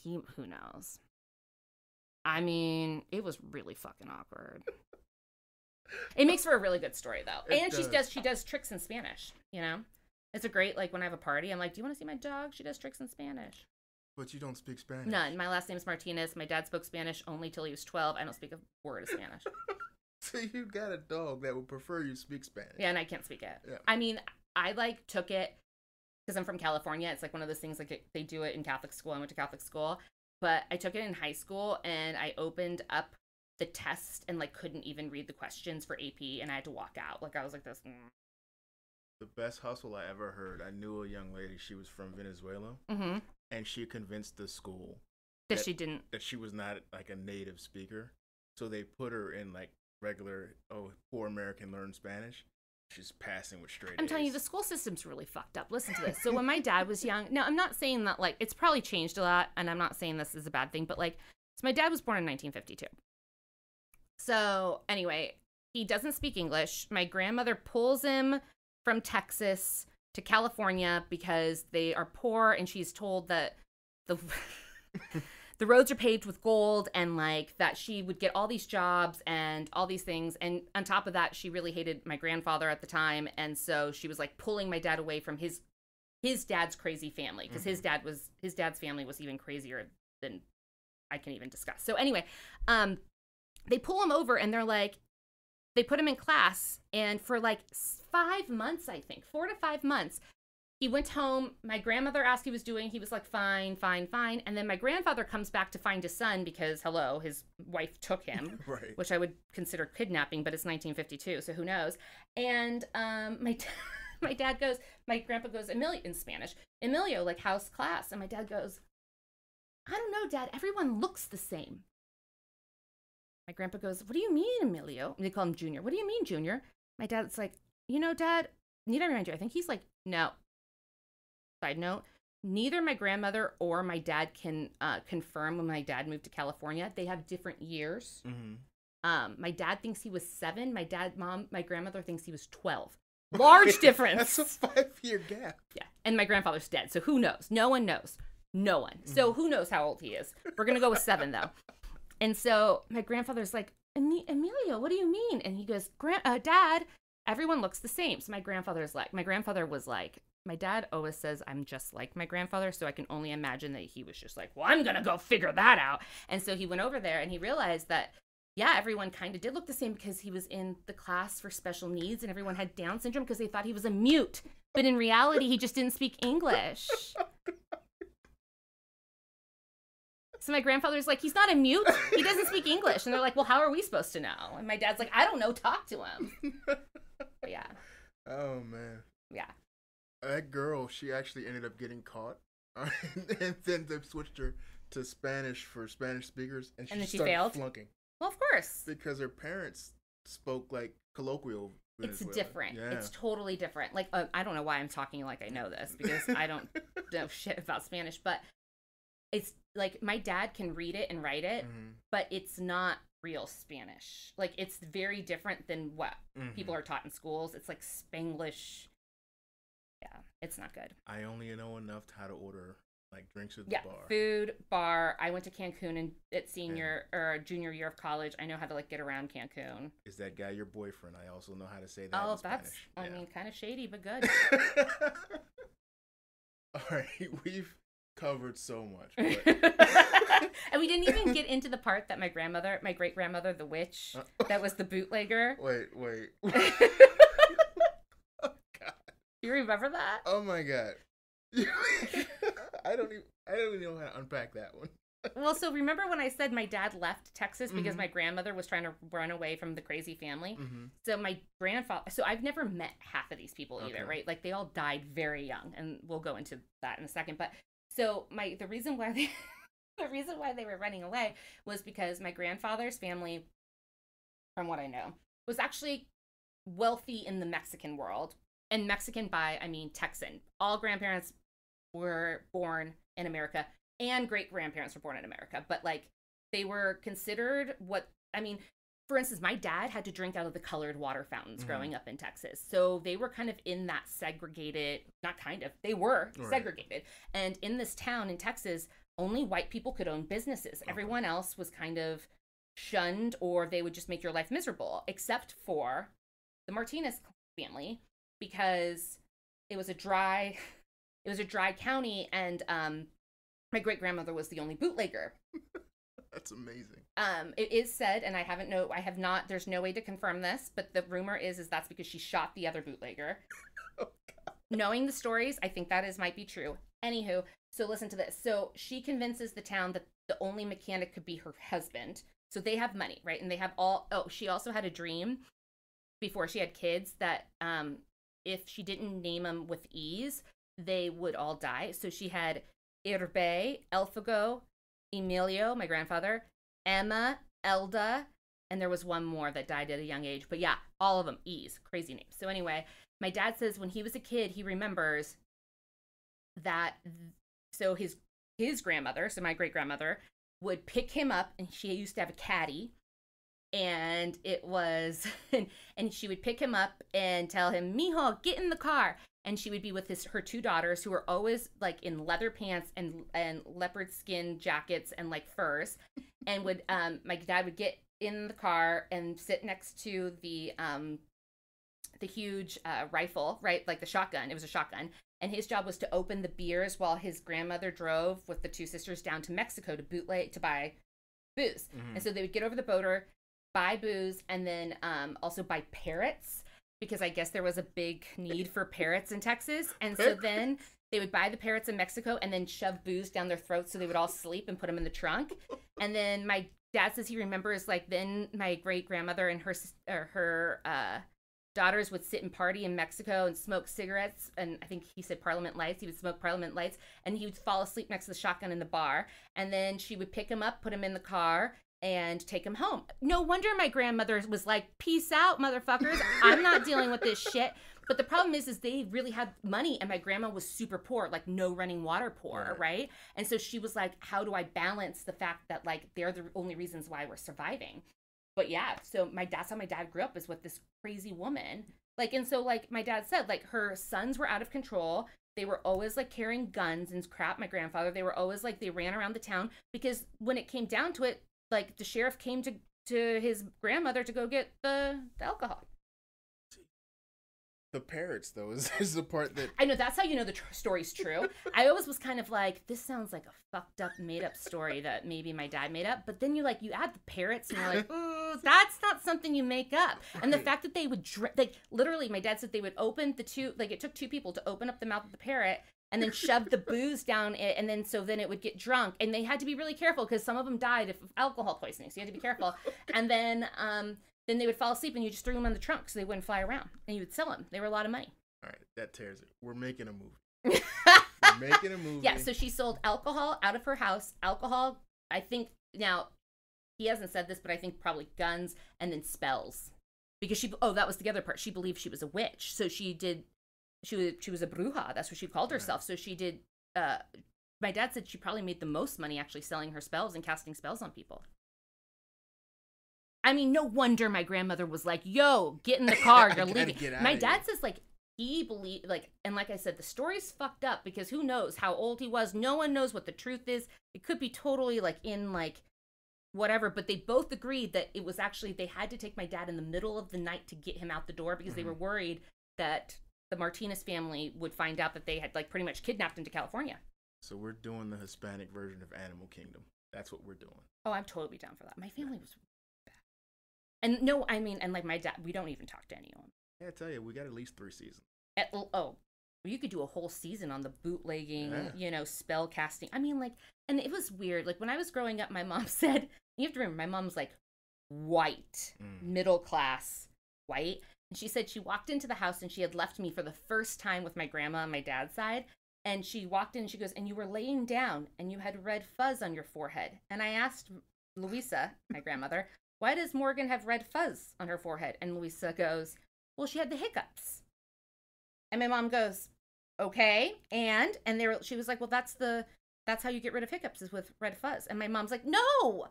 Who knows? I mean, it was really fucking awkward. It makes for a really good story though. And she does tricks in Spanish, you know? It's a great, like when I have a party, I'm like, do you want to see my dog? She does tricks in Spanish. But you don't speak Spanish. None. My last name is Martinez. My dad spoke Spanish only till he was 12. I don't speak a word of Spanish. So you got a dog that would prefer you speak Spanish. Yeah, and I can't speak it. Yeah. I mean, I like took it because I'm from California. It's like one of those things like they do it in Catholic school. I went to Catholic school, but I took it in high school and I opened up the test and like couldn't even read the questions for AP and I had to walk out. Like I was like this. The best hustle I ever heard. I knew a young lady. She was from Venezuela, and she convinced the school that she was not like a native speaker. So they put her in like regular poor American learn Spanish. She's passing with straight A's. I'm telling you, the school system's really fucked up. Listen to this. So when my dad was young, now I'm not saying that like it's probably changed a lot, and I'm not saying this is a bad thing, but like, so my dad was born in 1952. So anyway, he doesn't speak English. My grandmother pulls him from Texas to California because they are poor, and she's told that the roads are paved with gold, and like that she would get all these jobs and all these things. And on top of that, she really hated my grandfather at the time, and so she was like pulling my dad away from his dad's crazy family because his dad's family was even crazier than I can even discuss. So anyway, they pull him over and they're like, they put him in class, and for like 5 months, I think 4 to 5 months, he went home. My grandmother asked he was doing. He was like, fine. And then my grandfather comes back to find his son because, hello, his wife took him, right. Which I would consider kidnapping, but it's 1952, so who knows? And my dad goes, my grandpa goes, Emilio, in Spanish, Emilio, like, how's class? And my dad goes, I don't know, Dad. Everyone looks the same. My grandpa goes, what do you mean, Emilio? And they call him Junior. What do you mean, Junior? My dad's like, you know, Dad, need I remind you? I think he's like, no. Side note, neither my grandmother or my dad can confirm when my dad moved to California. They have different years. My dad thinks he was 7. My grandmother thinks he was 12. Large difference. That's a 5-year gap. Yeah. And my grandfather's dead. So who knows? No one knows. No one. So who knows how old he is? We're going to go with 7 though. And so my grandfather's like, Emilio, what do you mean? And he goes, Dad, everyone looks the same. So my grandfather was like, my dad always says I'm just like my grandfather. So I can only imagine that he was just like, well, I'm going to go figure that out. And so he went over there and he realized that yeah, everyone kind of did look the same because he was in the class for special needs and everyone had Down syndrome because they thought he was a mute. But in reality, he just didn't speak English. So my grandfather's like, he's not a mute. He doesn't speak English. And they're like, well, how are we supposed to know? And my dad's like, I don't know. Talk to him. But yeah. Oh, man. Yeah. That girl, she actually ended up getting caught. And then they switched her to Spanish for Spanish speakers. And then she started failed? flunking. Well, of course. Because her parents spoke like colloquial Venezuela. It's different. Yeah. It's totally different. Like, I don't know why I'm talking like I know this because I don't know shit about Spanish, but it's like my dad can read it and write it, but it's not real Spanish. Like, it's very different than what people are taught in schools. It's like Spanglish. Yeah, it's not good. I only know enough how to order like drinks at the bar. Food, bar. I went to Cancun at junior year of college. I know how to like get around Cancun. Is that guy your boyfriend? I also know how to say that in that's, Spanish. I mean, kind of shady, but good. All right, we've covered so much. And we didn't even get into the part that my great grandmother, the witch, that was the bootlegger. Wait. Oh, God. You remember that? Oh my God. I don't even know how to unpack that one. Well, so remember when I said my dad left Texas because my grandmother was trying to run away from the crazy family? So my grandfather, so I've never met half of these people either, right? Like, they all died very young, and we'll go into that in a second. But so the reason why they were running away was because my grandfather's family, from what I know, was actually wealthy in the Mexican world. And Mexican by, I mean Texan. All grandparents were born in America, and great-grandparents were born in America. But, like, they were considered for instance, my dad had to drink out of the colored water fountains growing up in Texas. So they were kind of in that segregated, they were segregated. And in this town in Texas, only white people could own businesses. Everyone else was kind of shunned, or they would just make your life miserable, except for the Martinez family, because it was a dry county, and my great grandmother was the only bootlegger. That's amazing. It is said, and there's no way to confirm this, but the rumor is that's because she shot the other bootlegger. Oh, God. Knowing the stories, I think that might be true. Anywho, so listen to this. So she convinces the town that the only mechanic could be her husband. So they have money, right? And they have she also had a dream before she had kids that if she didn't name them with E's, they would all die. So she had Irbe, Elfago, Emilio, my grandfather, Emma, Elda, and there was one more that died at a young age. But yeah, all of them E's. Crazy names. So anyway, my dad says when he was a kid, he remembers that his grandmother, so my great grandmother, would pick him up, and she used to have a caddy. And it was, and she would pick him up and tell him, "Mijo, get in the car." And she would be with her two daughters, who were always like in leather pants and leopard skin jackets and like furs. And my dad would get in the car and sit next to the huge rifle, right? Like the shotgun. It was a shotgun. And his job was to open the beers while his grandmother drove with the two sisters down to Mexico to buy booze. And so they would get over the border, buy booze, and then also buy parrots, because I guess there was a big need for parrots in Texas. And so then they would buy the parrots in Mexico and then shove booze down their throats so they would all sleep and put them in the trunk. And then my dad says he remembers, like, then my great grandmother and her daughters would sit and party in Mexico and smoke cigarettes. And I think he said Parliament Lights. He would smoke Parliament Lights, and he would fall asleep next to the shotgun in the bar. And then she would pick him up, put him in the car, and take him home. No wonder my grandmother was like, "Peace out, motherfuckers. I'm not dealing with this shit." But the problem is they really had money, and my grandma was super poor, like no running water poor, right? And so she was like, how do I balance the fact that, like, they're the only reasons why we're surviving? But yeah, so that's how my dad grew up, is with this crazy woman. Like, and so, like, my dad said, like, her sons were out of control. They were always, like, carrying guns and crap. My grandfather, they were always, like, they ran around the town, because when it came down to it, like, the sheriff came to his grandmother to go get the alcohol. The parrots, though, is the part that... I know, that's how you know the story's true. I always was kind of like, this sounds like a fucked up, made up story that maybe my dad made up. But then you add the parrots and you're like, ooh, that's not something you make up. And the fact that they would, literally, my dad said they would open the two, it took two people to open up the mouth of the parrot and then shove the booze down it. And then, so then it would get drunk. And they had to be really careful because some of them died of alcohol poisoning. So you had to be careful. And then they would fall asleep and you just threw them in the trunk so they wouldn't fly around. And you would sell them. They were a lot of money. All right, that tears it. We're making a movie. We're making a movie. Yeah, so she sold alcohol out of her house. Alcohol, I think, now, he hasn't said this, but I think probably guns and then spells. Because that was the other part. She believed she was a witch. So she was a bruja. That's what she called herself. So she did, my dad said she probably made the most money actually selling her spells and casting spells on people. I mean, no wonder my grandmother was like, yo, get in the car, you're leaving. My dad says, he believed, and like I said, the story's fucked up because who knows how old he was. No one knows what the truth is. It could be totally, whatever, but they both agreed that it was actually, they had to take my dad in the middle of the night to get him out the door because they were worried that the Martinez family would find out that they had, pretty much kidnapped him to California. So we're doing the Hispanic version of Animal Kingdom. That's what we're doing. Oh, I'm totally down for that. My family was... And no, I mean, and my dad, we don't even talk to anyone. Yeah, I tell you, we got at least 3 seasons. You could do a whole season on the bootlegging, spell casting. I mean, and it was weird. When I was growing up, my mom said, you have to remember, my mom's white, middle class, white. And she said she walked into the house and she had left me for the first time with my grandma on my dad's side. And she walked in and she goes, and you were laying down and you had red fuzz on your forehead. And I asked Louisa, my grandmother, why does Morgan have red fuzz on her forehead? And Louisa goes, well, she had the hiccups. And my mom goes, okay. And she was like, well, that's how you get rid of hiccups is with red fuzz. And my mom's like, no,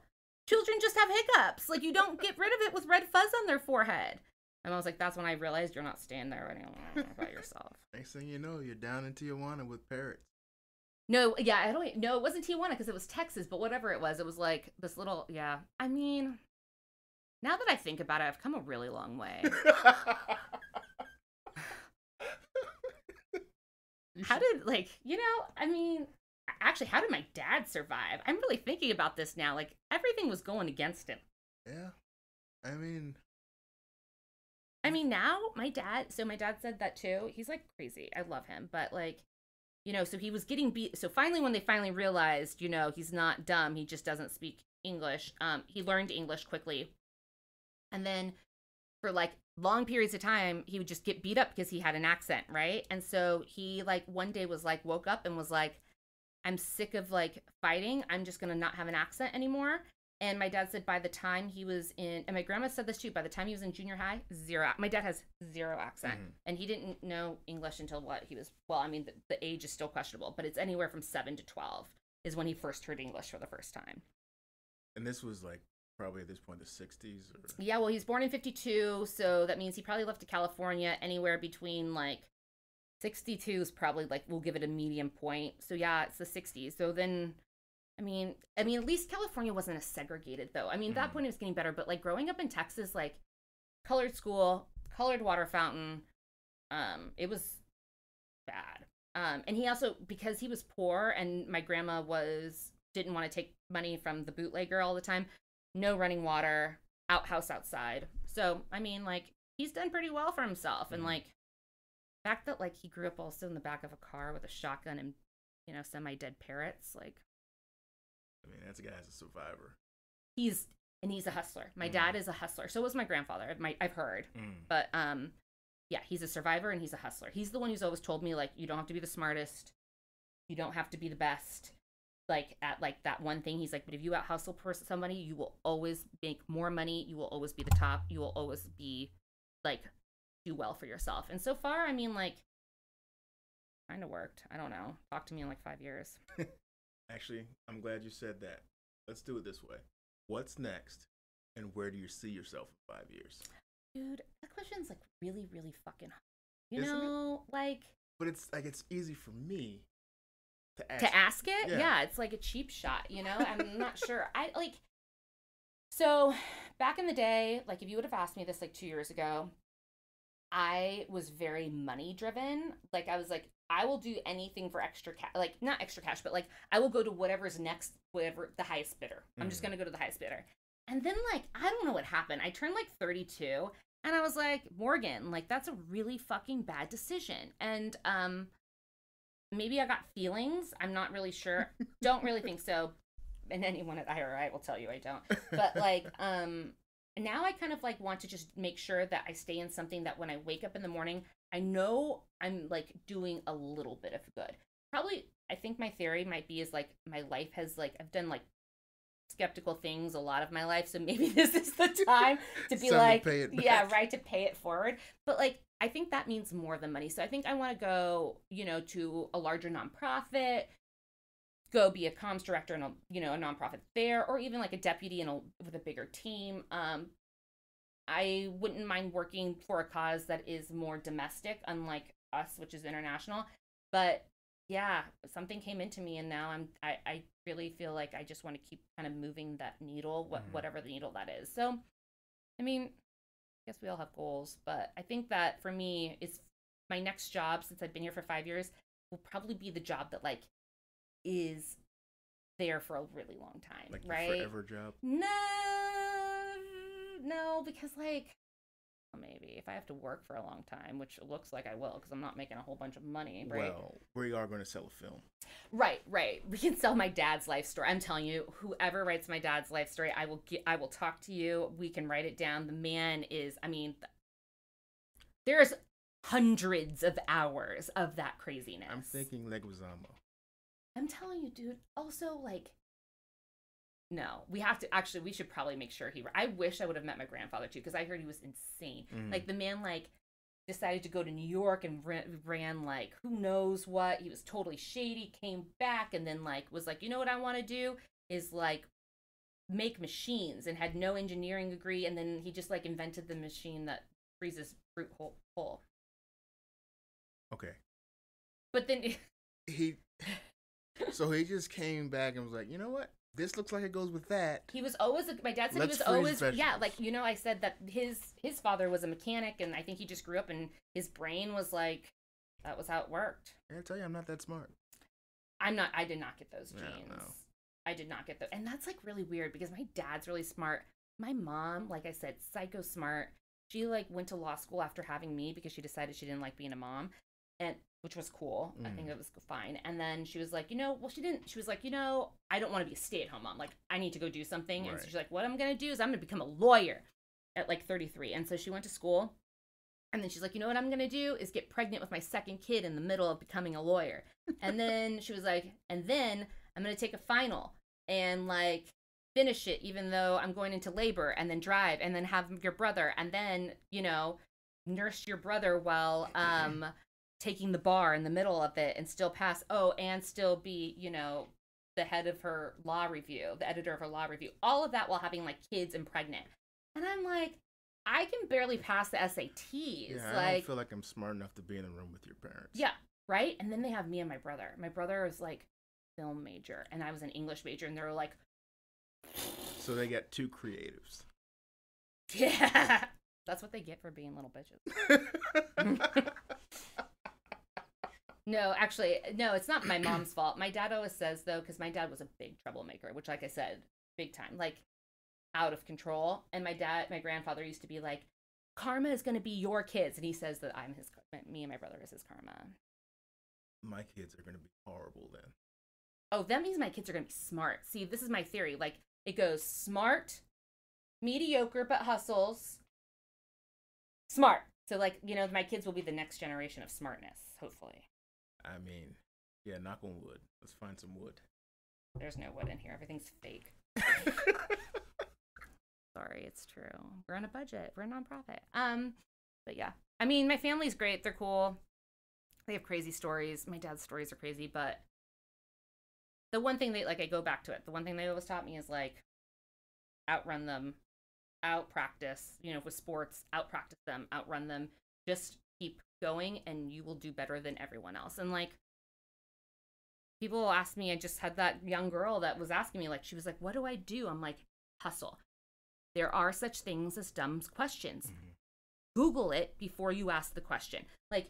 children just have hiccups. You don't get rid of it with red fuzz on their forehead. And I was like, that's when I realized you're not staying there anymore by yourself. Next thing you know, you're down in Tijuana with parrots. No, yeah, it wasn't Tijuana because it was Texas, but whatever it was this little, yeah. I mean... Now that I think about it, I've come a really long way. How did, actually, how did my dad survive? I'm really thinking about this now. Everything was going against him. Yeah. I mean, now, my dad said that too. He's, crazy. I love him. But, so he was getting beat. So finally, when they finally realized, he's not dumb, he just doesn't speak English, he learned English quickly. And then for long periods of time, he would just get beat up because he had an accent, right? And so he one day was woke up and was like, I'm sick of fighting. I'm just going to not have an accent anymore. And my dad said by the time he was and my grandma said this too, by the time he was in junior high, my dad has zero accent. And he didn't know English until the age is still questionable, but it's anywhere from 7 to 12 is when he first heard English for the first time. And this was probably at this point the 60s or... Yeah, well, he's born in 52, so that means he probably left to California anywhere between 62 is probably we'll give it a medium point. So yeah, it's the 60s. So then I mean at least California wasn't as segregated though. At that point it was getting better, but growing up in Texas, colored school, colored water fountain, it was bad. And he also, because he was poor and my grandma didn't want to take money from the bootlegger all the time, no running water, outhouse outside. So, he's done pretty well for himself. And, the fact that, he grew up also in the back of a car with a shotgun and, semi-dead parrots, that guy's a survivor. He's a hustler. My dad is a hustler. So was my grandfather, I've heard. But, yeah, he's a survivor and he's a hustler. He's the one who's always told me, you don't have to be the smartest. You don't have to be the best. At that one thing, he's but if you out hustle somebody, you will always make more money. You will always be the top. You will always be do well for yourself. And so far, kind of worked. I don't know. Talk to me in 5 years. Actually, I'm glad you said that. Let's do it this way. What's next, and where do you see yourself in 5 years? Dude, that question's really, really fucking hard. Isn't it? But it's easy for me. To ask it? Yeah, it's a cheap shot, I'm not sure. So back in the day, if you would have asked me this 2 years ago, I was very money driven. Like, I was like, I will do anything for extra cash. Like, not extra cash, but like, I will go to whatever's next, whatever the highest bidder. I'm just going to go to the highest bidder. And then, like, I don't know what happened. I turned like 32 and I was like, Morgan, like, that's a really fucking bad decision. And maybe I got feelings. I'm not really sure. Don't really think so. And anyone at IRI will tell you I don't. But like, now I kind of like want to just make sure that I stay in something that when I wake up in the morning, I know I'm like doing a little bit of good. Probably, I think my theory might be is like my life has like, I've done like skeptical things a lot of my life. So maybe this is the time to be like, yeah, right, to pay it forward. But like, I think that means more than money. So I think I want to go, you know, to a larger nonprofit, go be a comms director in a, you know, a nonprofit there, or even like a deputy with a bigger team. I wouldn't mind working for a cause that is more domestic, unlike us, which is international. But yeah, something came into me, and now I really feel like I just want to keep kind of moving that needle, whatever the needle that is. So, I mean, I guess we all have goals, but I think that for me, it's my next job, since I've been here for 5 years, will probably be the job that like is there for a really long time, like right? Your forever job? No, because like, well, maybe if I have to work for a long time, which looks like I will, because I'm not making a whole bunch of money, right? Well, we are going to sell a film. Right. We can sell my dad's life story. I'm telling you, whoever writes my dad's life story, I will talk to you. We can write it down. The man is, I mean, there's hundreds of hours of that craziness. I'm thinking Leguizamo. I'm telling you, dude. Also, like, no, we should probably make sure I wish I would have met my grandfather too, because I heard he was insane. Like, the man, like, decided to go to New York and ran like, who knows what. He was totally shady, came back, and then, like, was like, you know what I want to do is, like, make machines, and had no engineering degree, and then he just, like, invented the machine that freezes fruit whole. Okay. But then So he just came back and was like, you know what? This looks like it goes with that. He was always, my dad said he was always, yeah, like, you know, I said that his father was a mechanic, and I think he just grew up and his brain was like, that was how it worked. I tell you, I'm not that smart. I did not get those genes. No. I did not get those. And that's like really weird because my dad's really smart. My mom, like I said, psycho smart. She like went to law school after having me because she decided she didn't like being a mom, and which was cool. I think it was fine. And then she was like, she was like, I don't want to be a stay-at-home mom. Like, I need to go do something. Right. And so she's like, what I'm going to do is I'm going to become a lawyer at like 33. And so she went to school. And then she's like, you know what I'm going to do is get pregnant with my second kid in the middle of becoming a lawyer. And then she was like, and then I'm going to take a final and like finish it, even though I'm going into labor, and then drive, and then have your brother, and then, nurse your brother while, taking the bar in the middle of it, and still pass, and still be, the head of her law review, the editor of her law review, all of that while having like kids and pregnant. And I'm like, I can barely pass the SATs. Yeah, like, I don't feel like I'm smart enough to be in a room with your parents. Yeah, right? And then they have me and my brother. My brother is like film major, and I was an English major, and they were like... So they got two creatives. Yeah, that's what they get for being little bitches. No, actually, no, it's not my mom's fault. My dad always says, though, because my dad was a big troublemaker, which, like I said, big time, like, out of control. And my grandfather used to be like, karma is going to be your kids. And he says that me and my brother is his karma. My kids are going to be horrible then. Oh, that means my kids are going to be smart. See, this is my theory. Like, it goes smart, mediocre, but hustles, smart. So, like, my kids will be the next generation of smartness, hopefully. I mean, yeah, knock on wood. Let's find some wood. There's no wood in here. Everything's fake. Sorry, it's true. We're on a budget. We're a nonprofit. But yeah. I mean, my family's great. They're cool. They have crazy stories. My dad's stories are crazy, but the one thing I go back to it. The one thing they always taught me is, like, outrun them, out-practice, with sports, out-practice them, outrun them. Just keep going, and you will do better than everyone else. And, like, people will ask me, I just had that young girl that was asking me, like, she was like, what do I do? I'm like, hustle. There are such things as dumb questions. Mm-hmm. Google it before you ask the question. Like,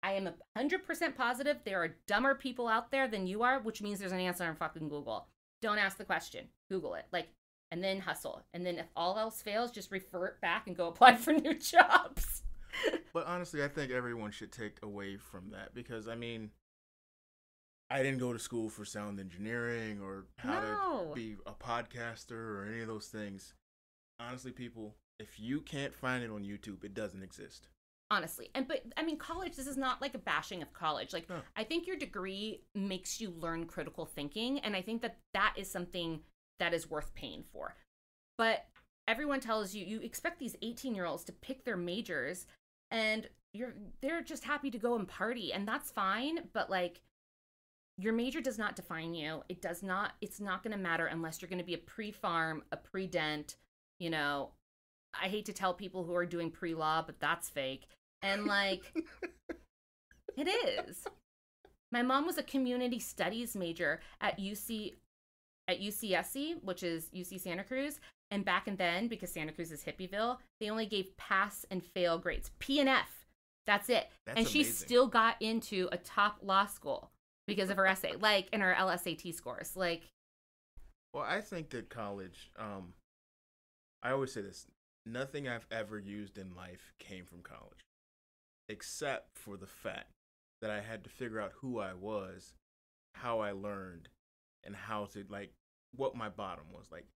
I am 100% positive there are dumber people out there than you are, which means there's an answer on fucking Google. Don't ask the question. Google it. Like, and then hustle. And then if all else fails, just revert back and go apply for new jobs. But honestly, I think everyone should take away from that because, I mean, I didn't go to school for sound engineering or how to be a podcaster or any of those things. Honestly, people, if you can't find it on YouTube, it doesn't exist. Honestly. But I mean, college, this is not like a bashing of college. Like, no. I think your degree makes you learn critical thinking. And I think that is something that is worth paying for. But everyone tells you, you expect these 18-year-olds to pick their majors and they're just happy to go and party. And that's fine. But like, your major does not define you. It's not going to matter unless you're going to be a pre-farm, a pre-dent, you know. I hate to tell people who are doing pre-law, but that's fake. And like, it is. My mom was a community studies major at UCSC, which is UC Santa Cruz. And back then, because Santa Cruz is Hippieville, they only gave pass and fail grades. P and F. That's it. That's and amazing. She still got into a top law school because of her essay, like, and her LSAT scores. Like, well, I think that college, I always say this, nothing I've ever used in life came from college, except for the fact that I had to figure out who I was, how I learned, and how to, like, what my bottom was. Like,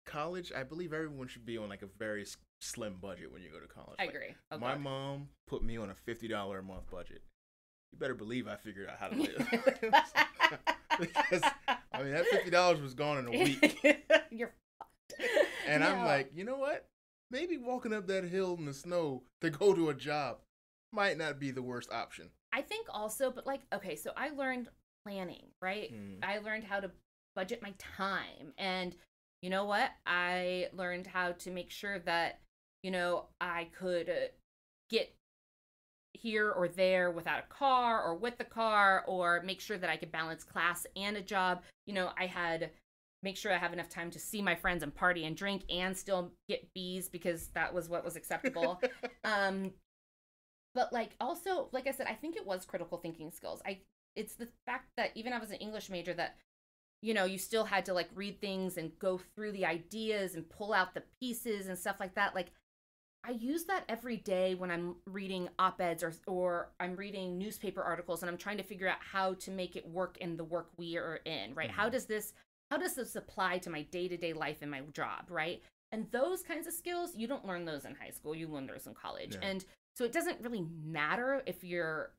college, I believe everyone should be on, like, a very slim budget when you go to college. I agree. Like, my mom put me on a $50 a month budget. You better believe I figured out how to live. Because, I mean, that $50 was gone in a week. You're fucked. And no. I'm like, you know what? Maybe walking up that hill in the snow to go to a job might not be the worst option. I think also, but like, okay, so I learned planning, right? I learned how to budget my time. And you know what? I learned how to make sure that, you know, I could get here or there without a car or with the car, or make sure that I could balance class and a job. You know, I had make sure I have enough time to see my friends and party and drink and still get B's because that was what was acceptable. But like, also, like I said, I think it was critical thinking skills. It's the fact that even I was an English major that, you know, you still had to like read things and go through the ideas and pull out the pieces and stuff like that. Like, I use that every day when I'm reading op-eds or I'm reading newspaper articles and I'm trying to figure out how to make it work in the work we are in, right? Mm-hmm. How does this apply to my day-to-day life and my job, right? And those kinds of skills, you don't learn those in high school. You learn those in college. Yeah. And so it doesn't really matter if you're,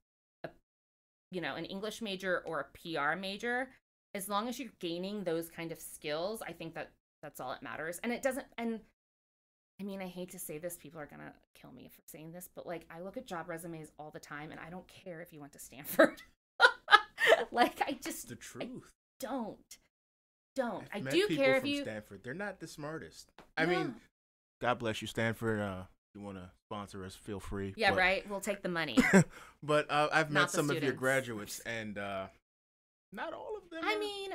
an English major or a PR major. As long as you're gaining those kind of skills, I think that's all that matters. And it doesn't, and I mean, I hate to say this, people are going to kill me for saying this, but like, I look at job resumes all the time and I don't care if you went to Stanford. Like, I just, the truth. I do care if you Stanford. They're not the smartest. I mean, God bless you, Stanford. If you want to sponsor us, feel free. Yeah, right. We'll take the money. But I've met some of your graduates, and not all of them. I mean,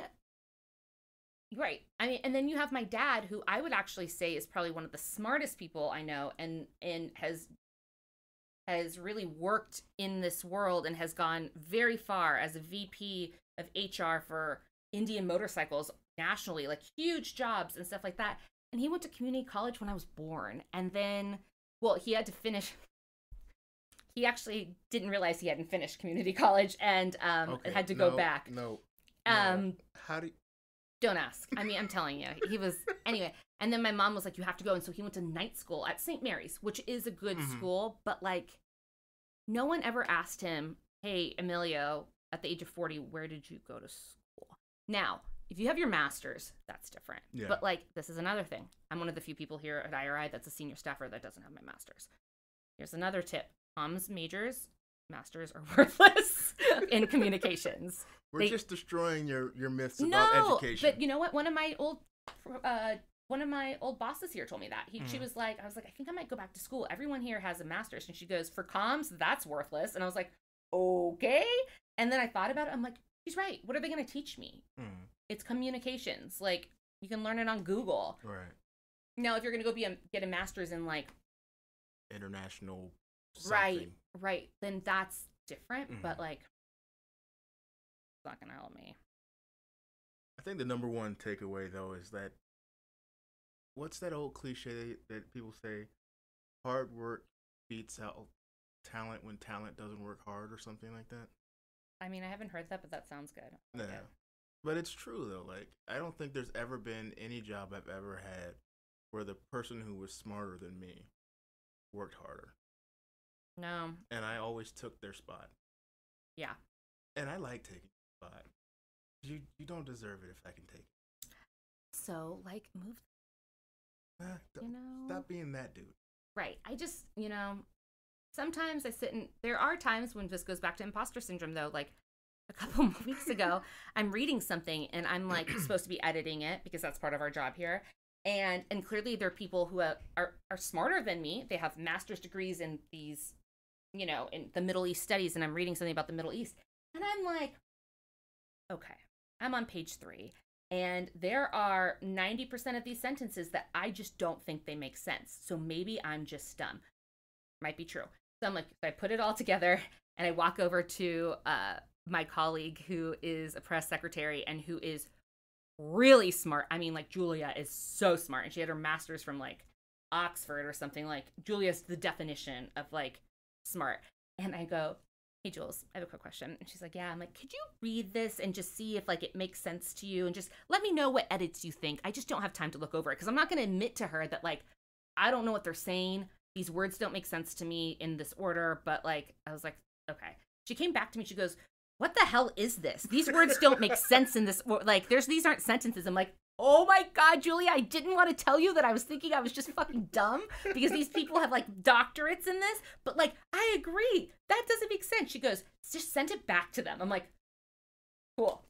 right. I mean, and then you have my dad, who I would actually say is probably one of the smartest people I know, and has really worked in this world and has gone very far as a VP of HR for Indian Motorcycles nationally, like huge jobs and stuff like that. And he went to community college when I was born. And then, well, he had to finish. He actually didn't realize he hadn't finished community college and had to go back. No. How do you... Don't ask. I mean, I'm telling you, he was, anyway. And then my mom was like, you have to go. And so he went to night school at St. Mary's, which is a good school. But like, no one ever asked him, hey, Emilio, at the age of 40, where did you go to school? Now, if you have your master's, that's different. Yeah. But like, this is another thing. I'm one of the few people here at IRI that's a senior staffer that doesn't have my master's. Here's another tip. Comms majors, masters are worthless in communications. We're just destroying your myths about education. But you know what? One of my old bosses here told me that. She was like, I was like, I think I might go back to school. Everyone here has a master's. And she goes, for comms, that's worthless. And I was like, okay. And then I thought about it. I'm like, she's right. What are they going to teach me? It's communications. Like, you can learn it on Google. Right. Now, if you're going to go get a master's in like international Right, something. right. Then that's different, but like, it's not gonna help me. I think the number one takeaway though is that what's that old cliche that people say? Hard work beats out talent when talent doesn't work hard, or something like that. I mean, I haven't heard that, but that sounds good. Yeah. But it's true though. Like, I don't think there's ever been any job I've ever had where the person who was smarter than me worked harder. No. And I always took their spot. Yeah. And I like taking the spot. You don't deserve it if I can take it. So, like, move. Stop being that dude. Right. I just, sometimes I sit and there are times when this goes back to imposter syndrome, though. Like, a couple of weeks ago, I'm reading something and I'm like supposed to be editing it because that's part of our job here. And clearly there are people who are smarter than me. They have master's degrees in these, in the Middle East studies, and I'm reading something about the Middle East. And I'm like, okay, I'm on page 3. And there are 90% of these sentences that I just don't think they make sense. So maybe I'm just dumb. Might be true. So I'm like, I put it all together and I walk over to my colleague who is a press secretary and who is really smart. I mean, like, Julia is so smart, and she had her master's from like Oxford or something. Like, Julia's the definition of like smart. And I go, hey, Jules, I have a quick question. And she's like, yeah. I'm like, could you read this and just see if like it makes sense to you, and just let me know what edits you think. I just don't have time to look over it because I'm not going to admit to her that like I don't know what they're saying. These words don't make sense to me in this order. But like, I was like, okay. She came back to me. She goes, what the hell is this? These words don't make sense in this. Like, these aren't sentences. I'm like, oh my God, Julia, I didn't want to tell you that I was thinking I was just fucking dumb because these people have like doctorates in this. But like, I agree. That doesn't make sense. She goes, just send it back to them. I'm like, cool.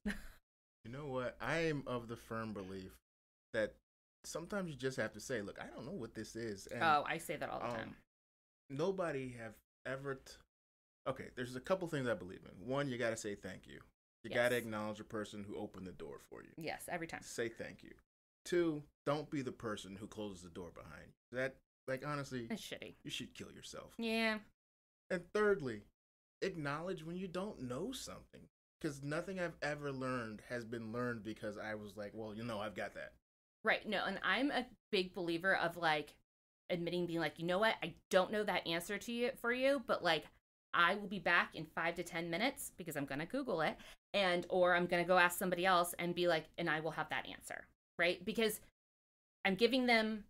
You know what? I am of the firm belief that sometimes you just have to say, look, I don't know what this is. And, I say that all the time. Nobody have ever... Okay, there's a couple things I believe in. One, you got to say thank you. You got to acknowledge the person who opened the door for you. Yes, every time. Say thank you. 2, don't be the person who closes the door behind you. That, like, honestly, it's shitty. You should kill yourself. Yeah. And thirdly, acknowledge when you don't know something. Because nothing I've ever learned has been learned because I was like, well, I've got that. Right. No, and I'm a big believer of, like, admitting, being like, you know what? I don't know that answer for you, but, like, I will be back in 5 to 10 minutes because I'm going to Google it, or I'm going to go ask somebody else and be like, and I will have that answer, right? Because I'm giving them,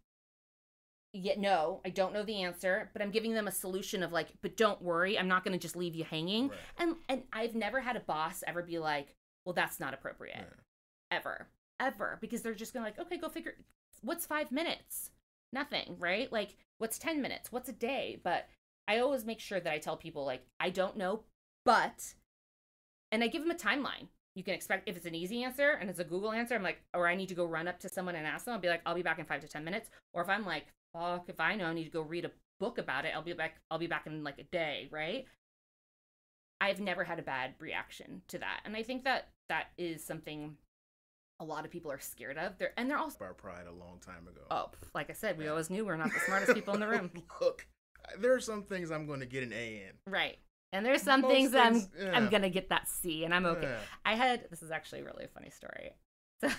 no, I don't know the answer, but I'm giving them a solution of like, but don't worry, I'm not going to just leave you hanging. Right. And I've never had a boss ever be like, well, that's not appropriate. Yeah. Ever. Because they're just going to like, okay, go figure, what's 5 minutes? Nothing, right? Like, what's 10 minutes? What's a day? But I always make sure that I tell people, like, I don't know, but, and I give them a timeline. You can expect, if it's an easy answer and it's a Google answer, I'm like, or I need to go run up to someone and ask them, I'll be like, I'll be back in 5 to 10 minutes. Or if I'm like, fuck, if I know I need to go read a book about it, I'll be back in like a day, right? I've never had a bad reaction to that. And I think that is something a lot of people are scared of. They're also our pride a long time ago. Oh, like I said, we always knew we're not the smartest people in the room. Look, there are some things I'm going to get an A in. Right. And there's some things that I'm going to get that C, and I'm okay. Yeah. This is actually really a funny story. So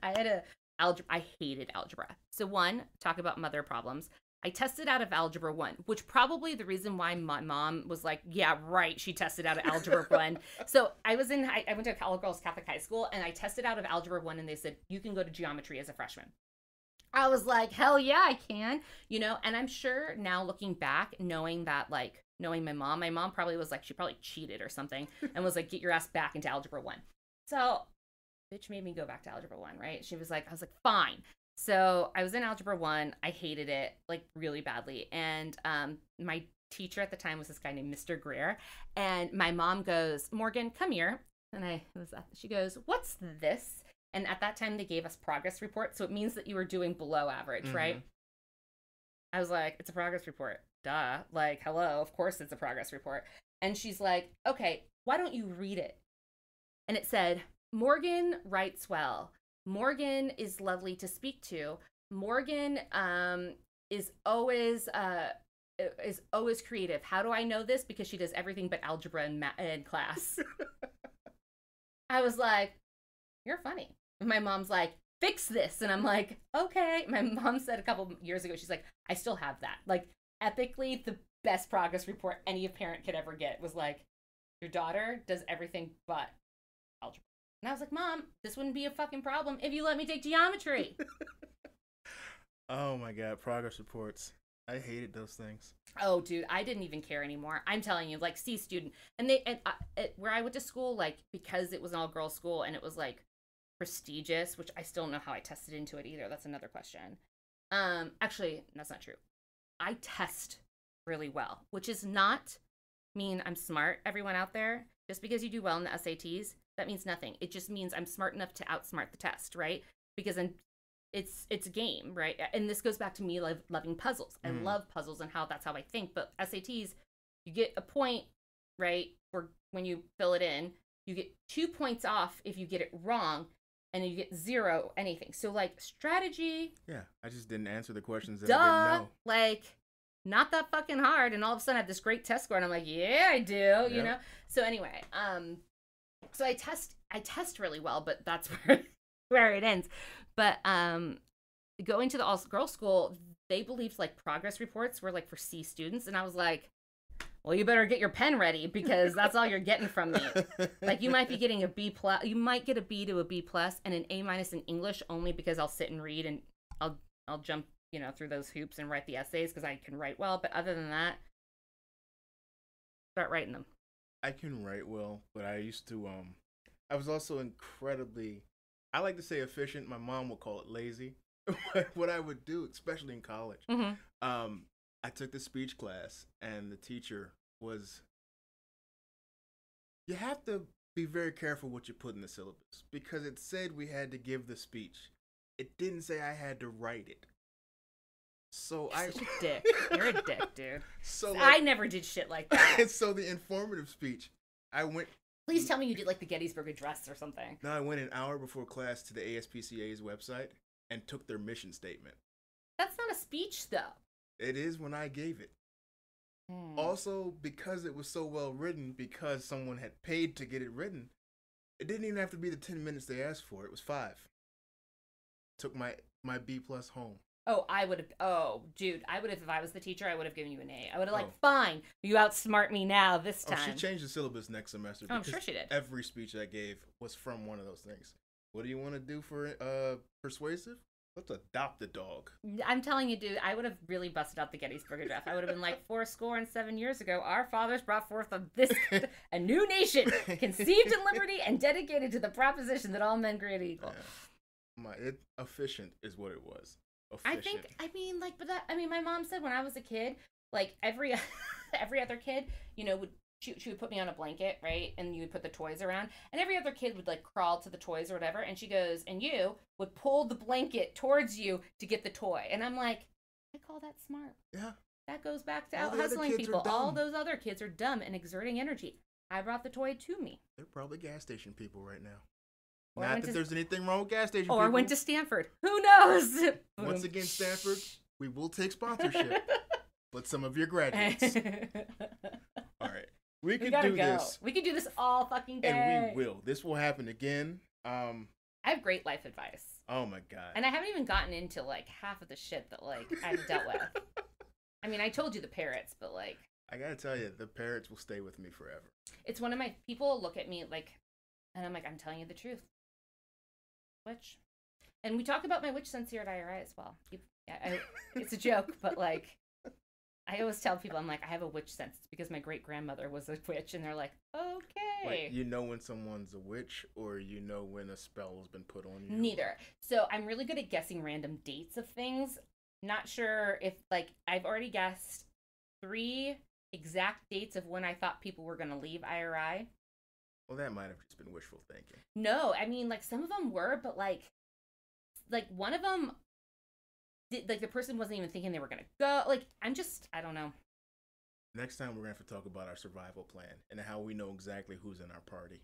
I had I hated algebra. So one, talk about mother problems. I tested out of Algebra 1, which probably the reason why my mom was like, yeah, right, she tested out of Algebra 1. So I went to a all-girls Catholic high school, and I tested out of Algebra 1, and they said, you can go to geometry as a freshman. I was like, hell yeah, I can, and I'm sure now looking back, knowing my mom probably was like, she probably cheated or something and was like, get your ass back into Algebra 1. So bitch made me go back to Algebra 1, right? I was like, fine. So I was in Algebra 1. I hated it like really badly. And my teacher at the time was this guy named Mr. Greer. And my mom goes, Morgan, come here. And she goes, what's this? And at that time, they gave us progress reports. So it means that you were doing below average, right? I was like, it's a progress report. Duh. Like, hello, of course it's a progress report. And she's like, okay, why don't you read it? And it said, Morgan writes well. Morgan is lovely to speak to. Morgan is always is always creative. How do I know this? Because she does everything but algebra in class. I was like, you're funny. And my mom's like, fix this. And I'm like, okay. My mom said a couple years ago, she's like, I still have that. Like, ethically, the best progress report any parent could ever get was like, your daughter does everything but algebra. And I was like, Mom, this wouldn't be a fucking problem if you let me take geometry. Oh my God, progress reports. I hated those things. Oh, dude, I didn't even care anymore. I'm telling you, like, C student. And where I went to school, like, because it was an all-girls school and it was, like, prestigious, which I still don't know how I tested into it either. That's another question. Actually, that's not true. I test really well, which is not mean I'm smart, everyone out there. Just because you do well in the SATs, that means nothing. It just means I'm smart enough to outsmart the test, right? Because it's a game, right? And this goes back to me loving puzzles. I love puzzles and that's how I think. But SATs, you get a point, right? For when you fill it in, you get 2 points off if you get it wrong, and you get 0 anything. So like strategy. Yeah, I just didn't answer the questions that I didn't know. Like, not that fucking hard. And all of a sudden I have this great test score, and I'm like, yeah, I do. You know. So anyway, so I test really well, but that's where it ends. But going to the all-girls school, they believed like progress reports were like for C students, and I was like, well, you better get your pen ready because that's all you're getting from me. Like, you might be getting a B+, you might get a B to a B+, and an A- in English only because I'll sit and read and I'll jump, through those hoops and write the essays because I can write well. But other than that, start writing them. I can write well, but I used to I was also incredibly, I like to say efficient. My mom would call it lazy. What I would do, especially in college, I took the speech class, and the teacher was, you have to be very careful what you put in the syllabus, because it said we had to give the speech. It didn't say I had to write it. So You're such a dick. You're a dick, dude. So I never did shit like that. So the informative speech, I went. Please tell me you did like the Gettysburg Address or something. No, I went an hour before class to the ASPCA's website and took their mission statement. That's not a speech, though. It is when I gave it. Also, because it was so well written, because someone had paid to get it written, it didn't even have to be the 10 minutes they asked for. It was 5. Took my B+ home. Oh, I would have. Oh, dude, I would have. If I was the teacher, I would have given you an A. I would have fine, you outsmart me now this time. Oh, she changed the syllabus next semester. Oh, I'm sure she did. Every speech I gave was from one of those things. What do you want to do for persuasive? Let's adopt a dog. I'm telling you, dude, I would have really busted out the Gettysburg Address. I would have been like, 407 years ago, our fathers brought forth a new nation, conceived in liberty and dedicated to the proposition that all men created equal. Yeah. Efficient is what it was. Efficient. My mom said when I was a kid, like every other kid, she would put me on a blanket, right? And you would put the toys around. And every other kid would like crawl to the toys or whatever. And she goes, and you would pull the blanket towards you to get the toy. And I'm like, I call that smart. Yeah. That goes back to out hustling people. All those other kids are dumb and exerting energy. I brought the toy to me. They're probably gas station people right now. Or Not that there's anything wrong with gas station people. Or went to Stanford. Who knows? Once again, Stanford, we will take sponsorship. But some of your graduates. All right. We could do this. We could do this all fucking day. And we will. This will happen again. I have great life advice. Oh my God. And I haven't even gotten into like half of the shit that like I've dealt with. I mean, I told you the parrots, but like. I gotta tell you, the parrots will stay with me forever. It's one of my people look at me like, and I'm like, I'm telling you the truth. Witch. And we talk about my witch sense here at IRI as well. It's a joke, but like. I always tell people, I'm like, I have a witch sense. It's because my great-grandmother was a witch, and they're like, okay. Wait, you know when someone's a witch, or you know when a spell has been put on you? Neither. So I'm really good at guessing random dates of things. Not sure if, like, I've already guessed 3 exact dates of when I thought people were going to leave IRI. Well, that might have just been wishful thinking. No, I mean, like, some of them were, but, like one of them... Like, the person wasn't even thinking they were going to go. Like, I don't know. Next time, we're going to have to talk about our survival plan and how we know exactly who's in our party.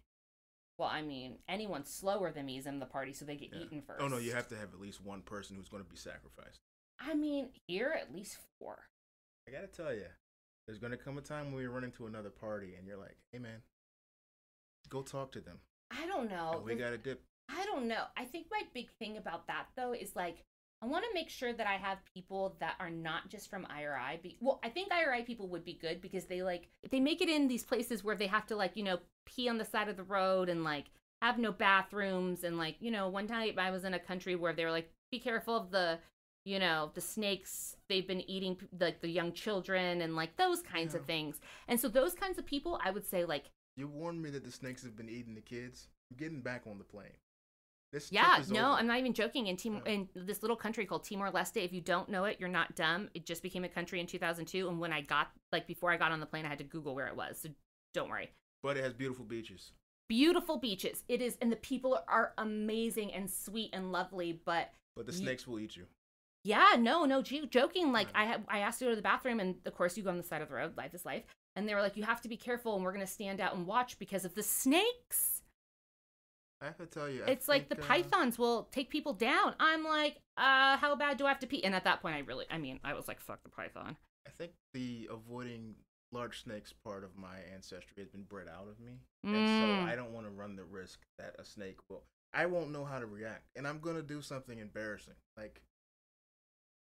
Well, I mean, anyone slower than me is in the party, so they get eaten first. Oh, no, you have to have at least one person who's going to be sacrificed. I mean, here, at least 4. I gotta tell you, there's gonna come a time when we run into another party and you're like, hey man, go talk to them. I don't know. And we gotta dip. I don't know. I think my big thing about that though is like I want to make sure that I have people that are not just from IRI. Well, I think IRI people would be good because they make it in these places where they have to like, pee on the side of the road and like have no bathrooms. And like, one time I was in a country where they were like, be careful of the snakes. They've been eating like the young children and like those kinds of things. And so those kinds of people, I would say like. You warned me that the snakes have been eating the kids. I'm getting back on the plane. I'm not even joking. In this little country called Timor-Leste, if you don't know it, you're not dumb. It just became a country in 2002, and when before I got on the plane, I had to Google where it was. So don't worry. But it has beautiful beaches. Beautiful beaches. It is, and the people are amazing and sweet and lovely. But the snakes will eat you. Yeah, no, joking. Like I asked to go to the bathroom, and of course you go on the side of the road. Life is life. And they were like, you have to be careful, and we're gonna stand out and watch because of the snakes. I have to tell you, it's like the pythons will take people down. I'm like, how bad do I have to pee? And at that point, I was like, fuck the python. I think the avoiding large snakes part of my ancestry has been bred out of me. And so I don't want to run the risk that a snake I won't know how to react. And I'm going to do something embarrassing. Like,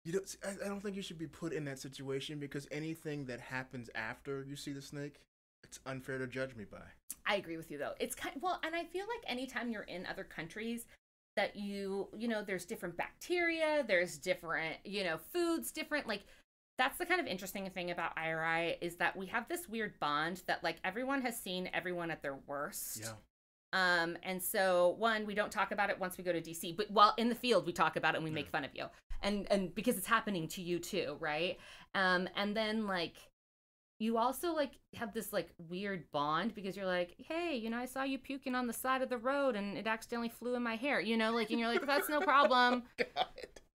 I don't think you should be put in that situation because anything that happens after you see the snake, it's unfair to judge me by. I agree with you though. It's and I feel like anytime you're in other countries that there's different bacteria, there's different, foods different. Like that's the kind of interesting thing about IRI is that we have this weird bond that like everyone has seen everyone at their worst. Yeah. And so we don't talk about it once we go to DC, but while in the field we talk about it and we make fun of you. And because it's happening to you too, right? And then like you also like have this like weird bond because you're like, hey, I saw you puking on the side of the road and it accidentally flew in my hair, and you're like, that's no problem. God.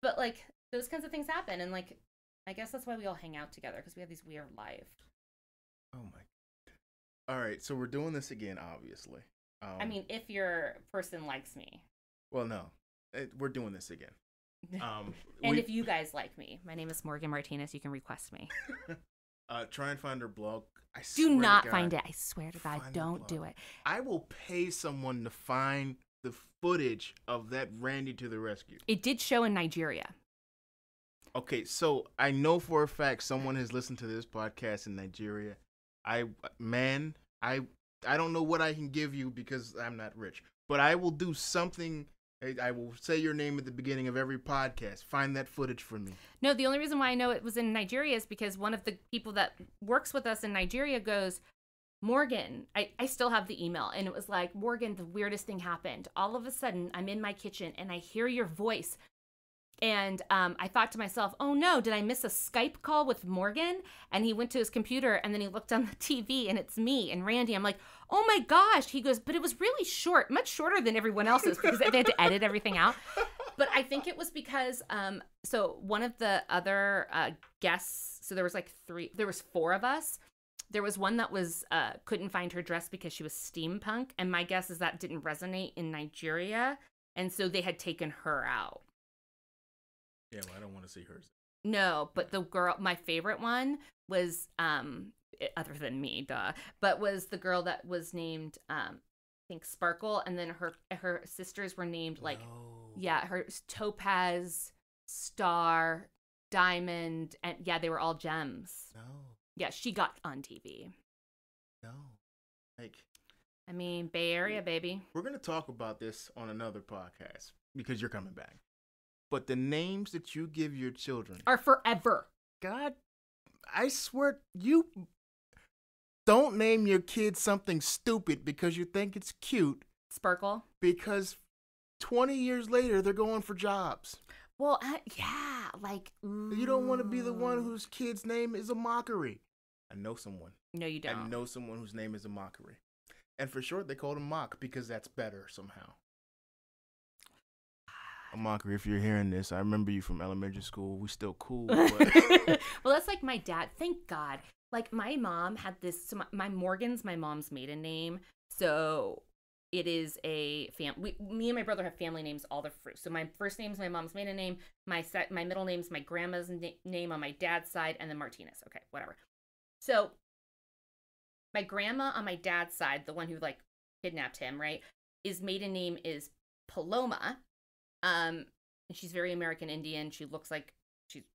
But like those kinds of things happen, and like I guess that's why we all hang out together because we have these weird lives. Oh my God. All right, so we're doing this again, obviously. If your person likes me. Well, no, we're doing this again. And if you guys like me, my name is Morgan Martinez. You can request me. Try and find her blog. Do not find it. I swear to God, don't do it. I will pay someone to find the footage of that Randy to the rescue. It did show in Nigeria. Okay, so I know for a fact someone has listened to this podcast in Nigeria. I don't know what I can give you because I'm not rich, but I will do something. I will say your name at the beginning of every podcast. Find that footage for me. No, the only reason why I know it was in Nigeria is because one of the people that works with us in Nigeria goes, Morgan, I still have the email. And it was like, Morgan, the weirdest thing happened. All of a sudden, I'm in my kitchen and I hear your voice. And I thought to myself, oh no, did I miss a Skype call with Morgan? And he went to his computer and then he looked on the TV and it's me and Randy. I'm like, oh my gosh. He goes, but it was really short, much shorter than everyone else's because they had to edit everything out. But I think it was because, so one of the other guests, so there was 4 of us. There was one that was couldn't find her dress because she was steampunk. And my guess is that didn't resonate in Nigeria. And so they had taken her out. Yeah, well, I don't want to see hers. No, but the girl, my favorite one was, other than me, but was the girl that was named, I think Sparkle, and then her sisters were named like, her Topaz, Star, Diamond, and yeah, they were all gems. No. Yeah, she got on TV. No. Bay Area, baby. We're going to talk about this on another podcast because you're coming back. But the names that you give your children are forever. God, I swear, you don't name your kid something stupid because you think it's cute. Sparkle. Because 20 years later, they're going for jobs. Well, yeah, like... You don't want to be the one whose kid's name is a mockery. I know someone. No, you don't. I know someone whose name is a mockery. And for short, they called him Mock because that's better somehow. A mockery, if you're hearing this, I remember you from elementary school. We still cool. But... Well, that's like my dad. Thank God. Like my mom had this. So my Morgan's my mom's maiden name. So it is a me and my brother have family names all the through. So my first name's my mom's maiden name. My middle name's my grandma's name on my dad's side, and then Martinez. Okay, whatever. So my grandma on my dad's side, the one who like kidnapped him, right? His maiden name is Paloma. And she's very American Indian. She looks like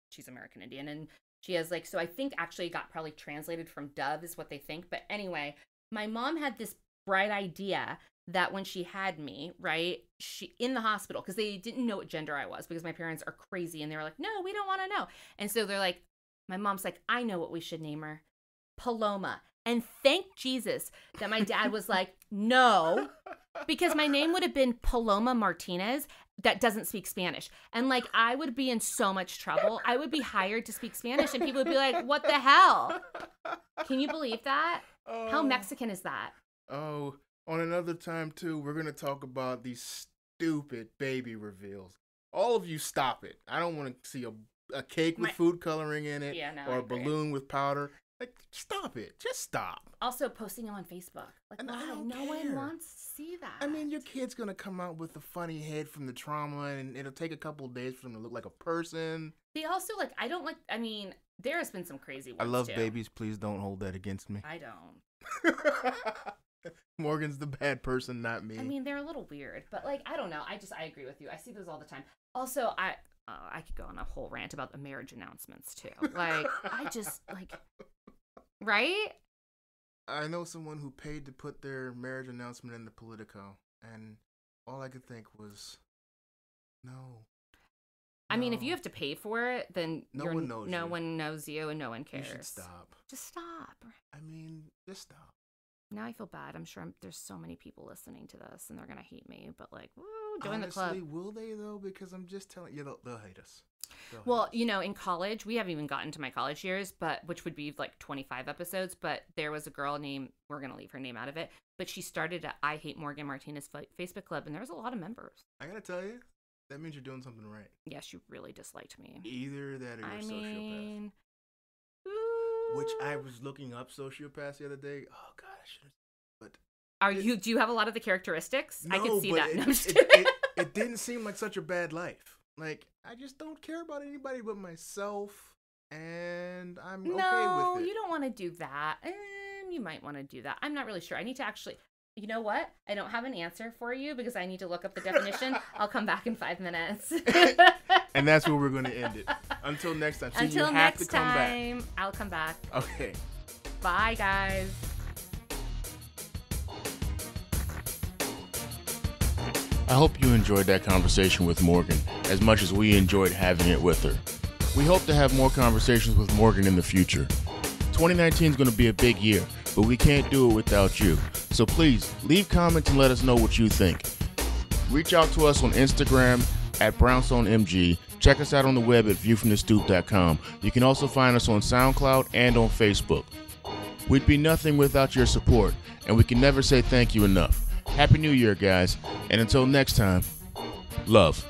she's American Indian, and she has like, so I think actually it got probably translated from Dove is what they think. But anyway, my mom had this bright idea that when she had me, right, she in the hospital, because they didn't know what gender I was, because my parents are crazy and they were like, no, we don't want to know. And so they're like, my mom's like, I know what we should name her, Paloma. And thank Jesus that my dad was like, no, because my name would have been Paloma Martinez that doesn't speak Spanish. And like, I would be in so much trouble. I would be hired to speak Spanish and people would be like, what the hell? Can you believe that? How Mexican is that? Oh, on another time too, we're going to talk about these stupid baby reveals. All of you stop it. I don't want to see a cake with food coloring in it, or a balloon with powder. Like, stop it. Just stop. Also, posting them on Facebook. Like, and why? No one wants to see that. I mean, your kid's going to come out with a funny head from the trauma, and it'll take a couple of days for them to look like a person. They also, like, I mean, there has been some crazy ones, I love babies. Please don't hold that against me. I don't. Morgan's the bad person, not me. I mean, they're a little weird, but, like, I don't know. I agree with you. I see those all the time. Also, I could go on a whole rant about the marriage announcements, too. Like, I just, like... Right? I know someone who paid to put their marriage announcement in the Politico, and all I could think was, no. I mean, if you have to pay for it, then no one knows you. No one knows you, and no one cares. You should stop. Just stop. I mean, just stop. Now I feel bad. I'm sure there's so many people listening to this, and they're gonna hate me. But like, woo, join the club. Honestly, will they though? Because I'm just telling you, they'll hate us. Well, you know, in college, we haven't even gotten to my college years, but which would be like 25 episodes. But there was a girl named, we're going to leave her name out of it, but she started a I Hate Morgan Martinez Facebook club, and there was a lot of members. I got to tell you, that means you're doing something right. Yes, you really disliked me. Either that or you're a sociopath. Ooh. Which I was looking up sociopaths the other day. Oh, God, I should have. But do you have a lot of the characteristics? No, I could see that. It didn't seem like such a bad life. Like, I just don't care about anybody but myself, and I'm okay with it. No, you don't want to do that. You might want to do that. I'm not really sure. I need to actually, you know what? I don't have an answer for you because I need to look up the definition. I'll come back in 5 minutes. And that's where we're going to end it. Until next time. So Until you have next to come time, back. I'll come back. Okay. Bye, guys. I hope you enjoyed that conversation with Morgan as much as we enjoyed having it with her. We hope to have more conversations with Morgan in the future. 2019 is going to be a big year, but we can't do it without you. So please, leave comments and let us know what you think. Reach out to us on Instagram at BrownstoneMG. Check us out on the web at viewfromthestoop.com. You can also find us on SoundCloud and on Facebook. We'd be nothing without your support, and we can never say thank you enough. Happy New Year, guys. And until next time, love.